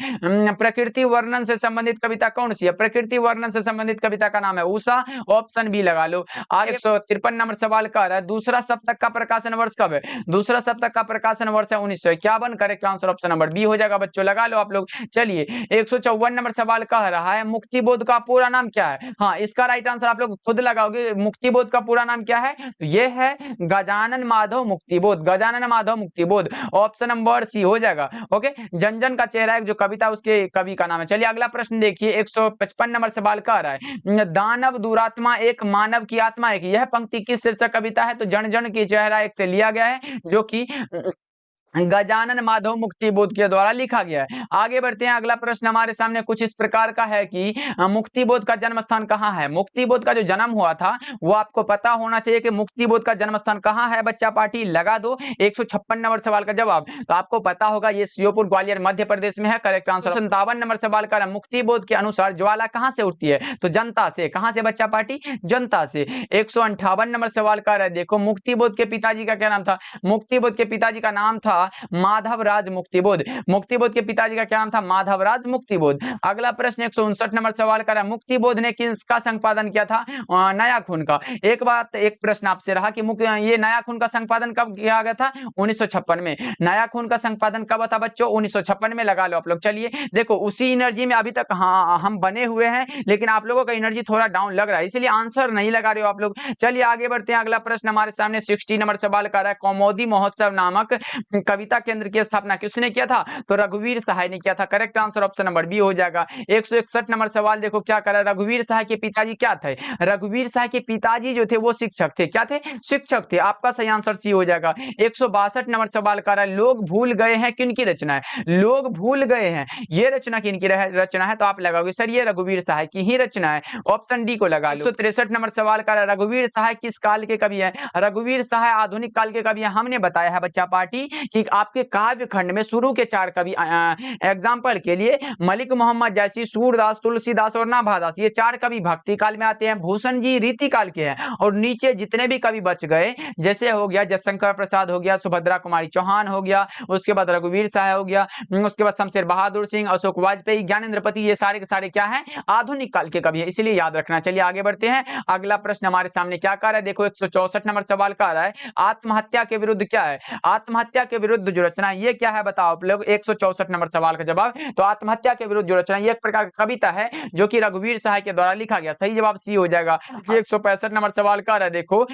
प्रकृति वर्णन से संबंधित कविता कौन सी है? प्रकृति वर्णन से संबंधित कविता का नाम है उषा। ऑप्शन बी लगा लो। आगे 153 नंबर सवाल कर रहा है, दूसरा सप्तक का प्रकाशन वर्ष कब है? दूसरा सप्तक का प्रकाशन वर्ष है 1951। Correct answer option number B हो जाएगा बच्चों, लगा लो आप लोग। चलिए 154 नंबर सवाल कह रहा है, मुक्ति बोध का पूरा नाम क्या है? हाँ, इसका राइट आंसर आप लोग खुद लगाओगे। मुक्ति बोध का पूरा नाम क्या है? तो ये है गजानन माधव मुक्ति बोध। गजानन माधव मुक्ति बोध, ऑप्शन नंबर सी हो जाएगा। ओके, जन जन का चेहरा एक जो कविता उसके कवि का नाम है। चलिए अगला प्रश्न देखिए, 155 नंबर सवाल कह रहा है, दानव दुरात्मा एक मानव की आत्मा एक, यह पंक्ति किस शीर्षक कविता है? तो जन जन की चेहरा एक से लिया गया है, जो कि गजानन माधव मुक्ति बोध के द्वारा लिखा गया है। आगे बढ़ते हैं, अगला प्रश्न हमारे सामने कुछ इस प्रकार का है कि मुक्ति बोध का जन्म स्थान कहाँ है? मुक्ति बोध का जो जन्म हुआ था वो आपको पता होना चाहिए कि मुक्ति बोध का जन्म स्थान कहाँ है बच्चा पार्टी, लगा दो 156 नंबर सवाल का जवाब। तो आपको पता होगा ये श्योपुर ग्वालियर मध्य प्रदेश में है। करेक्ट आंसर 57 नंबर सवाल का मुक्ति बोध के अनुसार ज्वाला कहाँ से उठती है? तो जनता से। कहाँ से बच्चा पार्टी? जनता से। 158 नंबर सवाल का है, देखो मुक्ति बोध के पिताजी का क्या नाम था? मुक्ति बोध के पिताजी का नाम था माधवराज मुक्तिबोध। मुक्तिबोध के पिताजी का क्या नाम था? माधवराज मुक्तिबोध। अगला प्रश्न 159 नंबर सवाल का है, मुक्तिबोध ने किसका संपादन किया था? नया खून का। एक बात, एक प्रश्न आपसे रहा कि ये नया खून का संपादन कब किया गया था? 1956 में। नया खून का संपादन कब था बच्चों? 1956 में, लगा लो आप लोग। चलिए देखो, उसी एनर्जी में अभी तक हाँ हम बने हुए हैं, लेकिन आप लोगों का एनर्जी थोड़ा डाउन लग रहा है, इसलिए आंसर नहीं लगा रहे हो आप लोग। चलिए आगे बढ़ते हैं, अगला प्रश्न हमारे सामने 60 नंबर सवाल का है, कौमुदी महोत्सव नामक कविता केंद्र की स्थापना किसने किया था? तो रघुवीर सहाय ने किया था। Correct answer option number B हो जाएगा। 161 नंबर सवाल देखो क्या कर रहा है, रघुवीर सहाय के पिताजी क्या थे? रघुवीर सहाय के पिताजी जो थे वो शिक्षक थे। क्या थे? शिक्षक थे। आपका सही आंसर सी हो जाएगा। 162 नंबर सवाल कर रहा है, लोग भूल गए हैं किनकी रचना है? लोग भूल गए हैं, ये रचना किनकी रचना है? तो आप लगाओगे सर ये रघुवीर सहाय की ही रचना है, ऑप्शन डी को लगा लो। 163 नंबर सवाल कर रहा है, रघुवीर सहाय किस काल के कवि है? रघुवीर सहाय आधुनिक काल के कवि है। हमने बताया है बच्चा पार्टी कि आपके काव्य खंड में शुरू के 4 कवि, एग्जाम्पल के लिए मलिक मोहम्मद जैसी, सूरदास, तुलसीदास और नाभादास, ये 4 कवि भक्ति काल में आते हैं। भूषण जी रीति काल के हैं। और नीचे जितने भी कवि बच गए, जैसे हो गया जयशंकर प्रसाद हो गया, सुभद्रा कुमारी चौहान हो गया, उसके बाद रघुवीर सहाय हो गया, उसके बाद शमशेर बहादुर सिंह, अशोक वाजपेयी, ज्ञानेंद्र पति, ये सारे के सारे क्या है? आधुनिक काल के कवि है, इसलिए याद रखना। चलिए आगे बढ़ते हैं, अगला प्रश्न हमारे सामने क्या कर रहा है, देखो 164 नंबर सवाल का रहा है, आत्महत्या के विरुद्ध क्या है? आत्महत्या के विरुद्ध जो रचना ये क्या है बताओ आप लोग। 164 नंबर सवाल का जवाब, तो आत्महत्या के विरुद्ध जो रचना ये एक प्रकार की कविता है जो कि रघुवीर सहाय के द्वारा लिखा गया। सही जवाब सी हो जाएगा। 165 नंबर सवाल का रहा है, देखो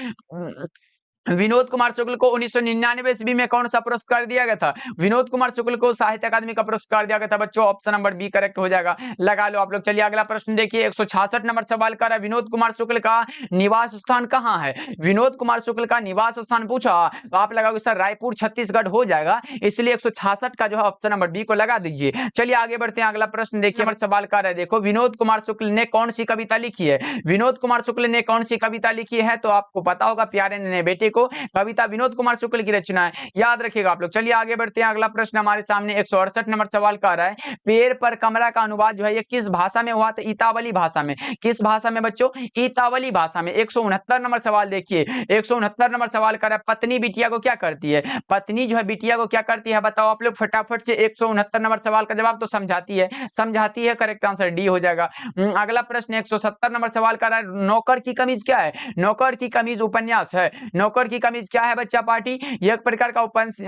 विनोद कुमार शुक्ल को 1999 ईस्वी में कौन सा पुरस्कार दिया गया था? विनोद कुमार शुक्ल को साहित्य अकादमी का पुरस्कार दिया गया था बच्चों, ऑप्शन नंबर बी करेक्ट हो जाएगा, लगा लो आप लोग। चलिए अगला प्रश्न देखिए, 166 नंबर सवाल का, विनोद कुमार शुक्ल का निवास स्थान कहाँ है? विनोद कुमार शुक्ल का निवास स्थान पूछा तो आप लगाओगे सर रायपुर छत्तीसगढ़ हो जाएगा, इसलिए 166 का जो है ऑप्शन नंबर बी को लगा दीजिए। चलिए आगे बढ़ते हैं, अगला प्रश्न देखिए, नंबर सवाल का है, देखो विनोद कुमार शुक्ल ने कौन सी कविता लिखी है? विनोद कुमार शुक्ल ने कौन सी कविता लिखी है? तो आपको पता होगा, प्यारे ने बेटे को, कविता विनोद कुमार शुक्ल की रचना है, याद रखिएगा आप लोग। चलिए आगे बढ़ते हैं, अगला प्रश्न हमारे सामने 168 नंबर सवाल का आ रहा है, पेड़ पर कमरा का अनुवाद जो है ये किस भाषा में हुआ? तो इतावली भाषा में। किस भाषा में बच्चों? इतावली भाषा में। 169 नंबर सवाल देखिए, 169 नंबर सवाल कर रहा है, पत्नी बिटिया को क्या करती है? पत्नी जो है बिटिया को क्या करती है बताओ आप लोग फटाफट से। 169 नंबर सवाल का जवाब तो समझाती है, समझाती है, करेक्ट आंसर डी हो जाएगा। अगला प्रश्न 170 नंबर सवाल कर रहा है, नौकर की कमीज क्या है? नौकर की कमीज उपन्यास है। नौकर की कमीज क्या है बच्चा पार्टी? ये एक प्रकार का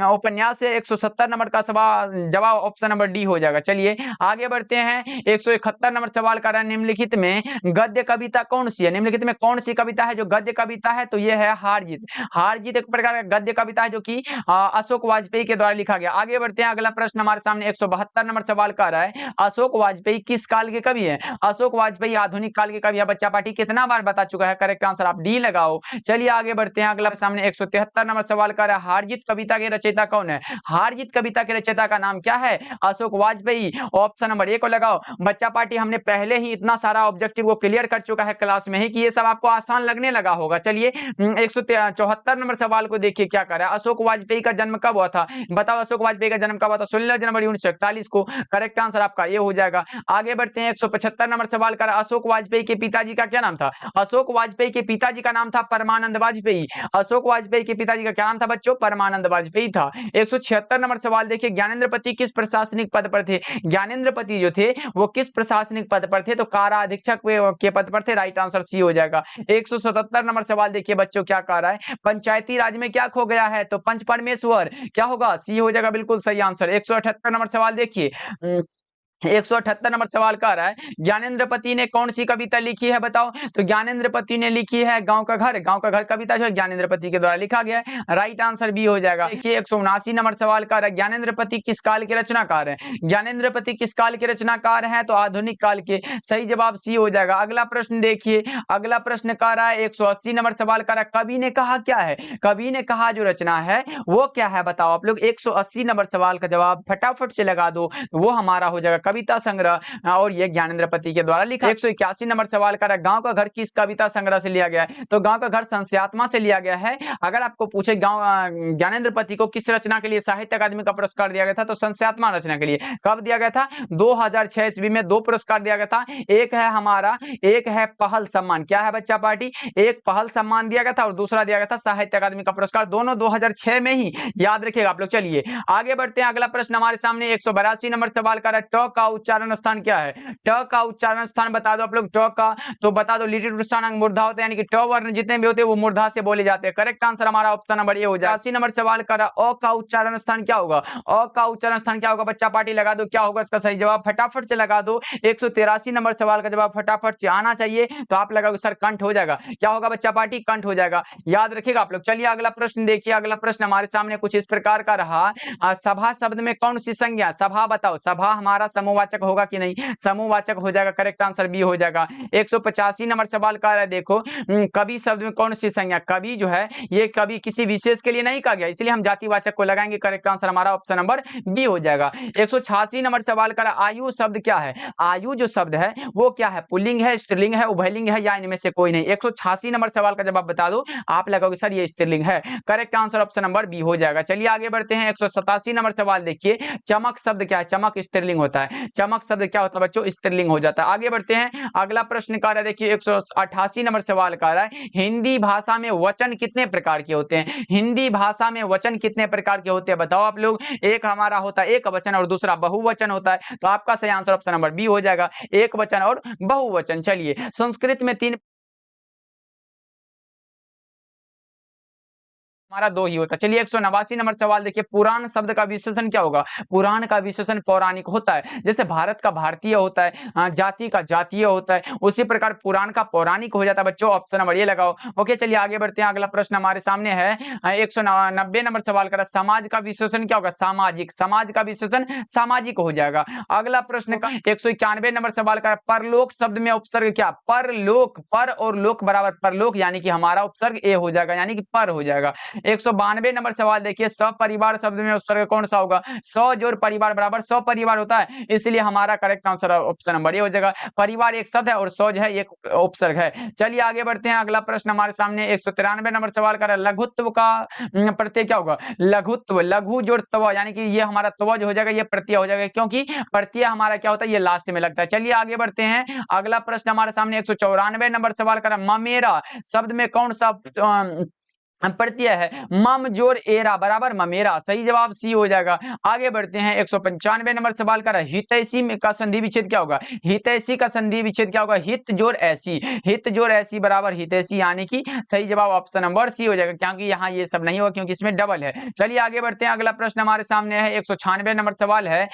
उपन्यास है। 170 नंबर का सवाल जवाब ऑप्शन नंबर डी हो जाएगा। चलिए आगे बढ़ते हैं, 171 नंबर सवाल कर रहा है, निम्नलिखित में गद्य कविता कौन सी है? निम्नलिखित में कौन सी कविता है जो गद्य कविता है? तो ये है हार जीत। हार जीत एक प्रकार का गद्य कविता है जो कि अशोक वाजपेयी के द्वारा लिखा गया। आगे बढ़ते हैं, अगला प्रश्न हमारे सामने 172 नंबर सवाल कर रहा है, अशोक वाजपेयी किस काल के कवि है? अशोक वाजपेयी आधुनिक काल के कवि है बच्चा पार्टी, कितना बार बता चुका है? करेक्ट आंसर आप डी लगाओ। चलिए आगे बढ़ते हैं, अगला सामने 173 नंबर सवाल कर रहा है, हारजीत कविता के रचयिता कौन है? हारजीत कविता के रचयिता का नाम क्या है? Ashok Vajpayee. Option number A को लगाओ। बच्चा पार्टी हमने पहले ही इतना सारा ऑब्जेक्टिव को क्लियर कर चुका है क्लास में ही कि ये सब आपको आसान लगने लगा होगा। चलिए 174 नंबर सवाल को देखिए क्या कर रहा है। अशोक वाजपेयी का जन्म कब हुआ था? बताओ अशोक वाजपेयी का जन्म कब हुआ था? 16 जनवरी 1941 को। करेक्ट आंसर आपका ये हो जाएगा। आगे बढ़ते हैं 175 नंबर सवाल कर अशोक वाजपेयी के पिताजी का क्या नाम था? अशोक वाजपेयी के पिताजी का नाम था परमानंद वाजपेयी। अशोक वाजपेयी के पिताजी का क्या नाम था बच्चों? परमानंद वाजपेयी था। 176 नंबर सवाल देखिए, ज्ञानेंद्रपति किस प्रशासनिक पद पर थे? ज्ञानेंद्रपति जो थे वो किस प्रशासनिक पद पर थे? तो कारा अधीक्षक के पद पर थे। राइट आंसर सी हो जाएगा। 177 नंबर सवाल देखिए बच्चों क्या कह रहा है, पंचायती राज में क्या खो गया है? तो पंच परमेश्वर। क्या होगा? सी हो जाएगा बिल्कुल सही आंसर। 178 नंबर सवाल देखिए, 178 नंबर सवाल का रहा है, ज्ञानेंद्रपति ने कौन सी कविता लिखी है? बताओ। तो ज्ञानेंद्रपति ने लिखी है गांव का घर। गांव का घर कविता जो है ज्ञानेंद्रपति के द्वारा लिखा गया है। राइट आंसर बी हो जाएगा। देखिए 179 नंबर सवाल का रहा है, ज्ञानेंद्रपति किस काल के रचनाकार है? ज्ञानेंद्रपति किस काल के रचनाकार है? तो आधुनिक काल के। सही जवाब सी हो जाएगा। अगला प्रश्न देखिए, अगला प्रश्न का रहा है 180 नंबर सवाल का रहा है, कवि ने कहा क्या है? कवि ने कहा जो रचना है वो क्या है? बताओ आप लोग। 180 नंबर सवाल का जवाब फटाफट से लगा दो, वो हमारा हो जाएगा कविता संग्रह, और ये ज्ञानेंद्रपति के द्वारा लिखा। 181 नंबर सवाल का गांव का घर किस कविता संग्रह से लिया गया है? तो गांव का घर संस्यात्मा से लिया गया है। अगर आपको पूछे गांव ज्ञानेंद्रपति को किस रचना के लिए साहित्य अकादमी का पुरस्कार दिया गया था? तो संस्यात्मा रचना के लिए। कब दिया गया था? 2006 ईस्वी में 2 पुरस्कार दिया गया था। एक है हमारा, एक है पहल सम्मान। क्या है बच्चा पार्टी? एक पहल सम्मान दिया गया था और दूसरा दिया गया था साहित्य अकादमी का पुरस्कार। दोनों 2006 में ही, याद रखिएगा आप लोग। चलिए आगे बढ़ते हैं। अगला प्रश्न हमारे सामने 182 नंबर सवाल का ट का उच्चारण स्थान क्या है? ट का उच्चारण स्थान बता दो आप लोग। ट का तो बता दो, लिटिल स्थानांक मूर्धा होता है, यानी कि ट वर्ण जितने भी होते हैं वो मूर्धा से बोले जाते हैं। करेक्ट आंसर हमारा ऑप्शन नंबर ए हो जाएगा। 80 नंबर सवाल का अ का उच्चारण स्थान क्या होगा? अ का उच्चारण स्थान क्या होगा? बच्चा पार्टी लगा दो, क्या होगा इसका सही जवाब? फटाफट से लगा दो। 183 नंबर सवाल का जवाब फटाफट से आना चाहिए। तो आप लगाओगे सर कंठ हो जाएगा। क्या होगा बच्चा पार्टी? कंठ हो जाएगा। याद रखिएगा आप लोग। चलिए अगला प्रश्न देखिए। अगला प्रश्न हमारे सामने कुछ इस प्रकार का रहा, सभा शब्द में कौन सी संज्ञा? सभा बताओ। सभा हमारा समूहवाचक होगा कि नहीं? समूहवाचक हो जाएगा। करेक्ट आंसर बी हो जाएगा। 185 नंबर सवाल का है, देखो कवि शब्द में कौन सी संज्ञा? कवि जो है ये कवि किसी विशेष के लिए नहीं कहा गया, इसलिए हम जातिवाचक को लगाएंगे। करेक्ट आंसर हमारा ऑप्शन नंबर बी हो जाएगा। 186 नंबर सवाल का आयु शब्द क्या है? आयु जो शब्द है वो क्या है? पुल्लिंग है, स्त्रीलिंग है, उभयलिंग है, या इनमें से कोई नहीं? 186 नंबर सवाल का जवाब बता दो। आप लगाओगे सर ये स्त्रीलिंग है। Correct answer option number B हो जाएगा। चलिए आगे बढ़ते हैं। 187 नंबर सवाल देखिए, चमक शब्द क्या है? चमक स्त्रीलिंग होता है। चमक शब्द क्या होता है बच्चों? स्त्रीलिंग हो जाता है। आगे बढ़ते हैं। अगला प्रश्न का देखिए 188 नंबर सवाल का है, हिंदी भाषा में वचन कितने प्रकार के होते हैं? हिंदी भाषा में वचन कितने प्रकार के होते हैं बताओ आप लोग। एक हमारा होता है एक वचन और दूसरा बहुवचन होता है। तो आपका सही आंसर ऑप्शन नंबर बी हो जाएगा, एक वचन और बहुवचन। चलिए संस्कृत में 3 हमारा 2 ही होता है। चलिए 189 नंबर सवाल देखिए, पुराण शब्द का विशेषण क्या होगा? पुराण का विशेषण पौराणिक होता है। जैसे भारत का भारतीय होता है, जाति का जातीय होता है, उसी प्रकार पुराण का पौराणिक हो जाता है बच्चों। ऑप्शन नंबर ये लगाओ। ओके चलिए आगे बढ़ते हैं। अगला प्रश्न हमारे सामने है 190 नंबर सवाल का, समाज का विशेषण क्या होगा? सामाजिक। समाज का विशेषण सामाजिक हो जाएगा। अगला प्रश्न का 191 नंबर सवाल का, परलोक शब्द में उपसर्ग क्या? परलोक। पर और लोक बराबर परलोक, यानी कि हमारा उपसर्ग ए हो जाएगा, यानी कि पर हो जाएगा। 192 नंबर सवाल देखिए, सपरिवार शब्द में उपसर्ग कौन सा होगा? स जोड़ परिवार बराबर सपरिवार होता है, इसलिए हमारा correct answer option number A हो जाएगा। परिवार एक शब्द है और सौ जो है एक उपसर्ग है। चलिए आगे बढ़ते हैं। अगला प्रश्न हमारे सामने 193 नंबर सवाल का, लघुत्व का प्रत्यय क्या होगा? लघुत्व। लघु जोड़ तव, यानी कि ये हमारा तव जो हो जाएगा ये प्रत्यय हो जाएगा, क्योंकि प्रत्यय हमारा क्या होता है? ये लास्ट में लगता है। चलिए आगे बढ़ते हैं। अगला प्रश्न हमारे सामने 194 नंबर सवाल का, ममेरा शब्द में कौन सा प्रत्यय है? मम जोर एरा बराबर ममेरा। सही जवाब सी हो जाएगा। आगे बढ़ते हैं। 195 नंबर सवाल का, हितैषी का संधि विच्छेद क्या होगा? हितैषी का संधि विच्छेद क्या होगा? हित जोर ऐसी। हित जोर ऐसी बराबर हितैषी, यानी कि सही जवाब ऑप्शन नंबर सी हो जाएगा, क्योंकि यहाँ ये सब नहीं होगा क्योंकि इसमें डबल है। चलिए आगे बढ़ते हैं। अगला प्रश्न हमारे सामने है 196 नंबर सवाल है,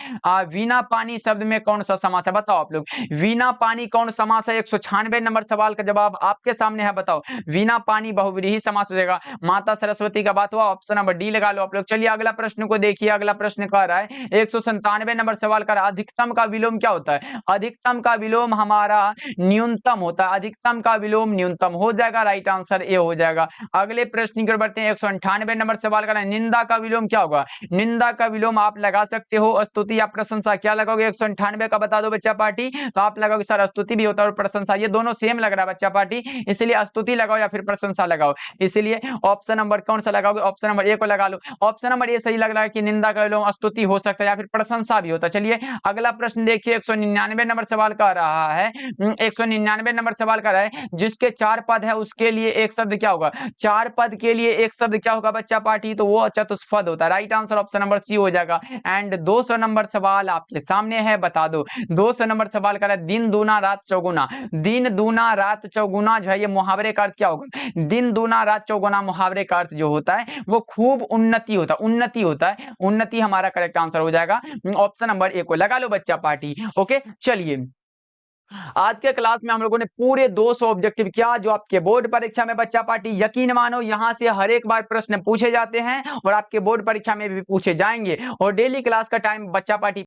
वीणा पानी शब्द में कौन सा समास है? बताओ आप लोग। वीणा पानी कौन समास है? 196 नंबर सवाल का जवाब आपके सामने है, बताओ। वीणा पानी बहुव्रीहि समास हो जाएगा। माता सरस्वती का बात हुआ, ऑप्शन नंबर डी लगा लो आप लोग। चलिए अगला प्रश्न को देखिए, अगला प्रश्न कह रहा है 197 नंबर सवाल का, अधिकतम का विलोम क्या होता है? अधिकतम का विलोम हमारा न्यूनतम होता है, अधिकतम का विलोम न्यूनतम हो जाएगा, राइट आंसर ए हो जाएगा। अगले प्रश्न की ओर बढ़ते हैं, 198 नंबर सवाल का, निंदा का विलोम क्या होगा? निंदा का विलोम आप लगा सकते हो स्तुति या प्रशंसा, क्या लगाओगे? 198 का बता दो बच्चा पार्टी, तो आप लगाओगे सर स्तुति भी होता है और प्रशंसा, ये दोनों सेम लग रहा है बच्चा पार्टी, इसलिए स्तुति लगाओ या फिर प्रशंसा लगाओ, इसलिए ऑप्शन नंबर कौन सा लगाओगे? ऑप्शन नंबर ए को लगा लो। ऑप्शन नंबर ए सही लग रहा है कि निंदा का विलोम स्तुति हो सकता है या फिर प्रशंसा भी होता है। चलिए अगला प्रश्न देखिए, 199 नंबर सवाल कर रहा है, 199 नंबर सवाल कर रहा है, जिसके 4 पद है उसके लिए एक शब्द क्या होगा? 4 पद के लिए एक शब्द क्या होगा बच्चा पार्टी? तो वो चतुष्पद होता है, right answer option number C हो जाएगा। एंड 200 नंबर सवाल आपके सामने है, बता दो 200 नंबर सवाल कर रहा है, दिन दूना रात चौगुना, दिन दूना रात चौगुना जो है ये मुहावरे का अर्थ क्या होगा? दिन दूना रात चौगुना मुहावरे का अर्थ जो होता है वो खूब उन्नति होता है, उन्नति होता है, उन्नति हमारा करेक्ट आंसर हो जाएगा, ऑप्शन नंबर ए को लगा लो बच्चा पार्टी। ओके चलिए आज के क्लास में हम लोगों ने पूरे 200 ऑब्जेक्टिव किया जो आपके बोर्ड परीक्षा में बच्चा पार्टी यकीन मानो यहां से हर एक बार प्रश्न पूछे जाते हैं और आपके बोर्ड परीक्षा में भी पूछे जाएंगे, और डेली क्लास का टाइम बच्चा पार्टी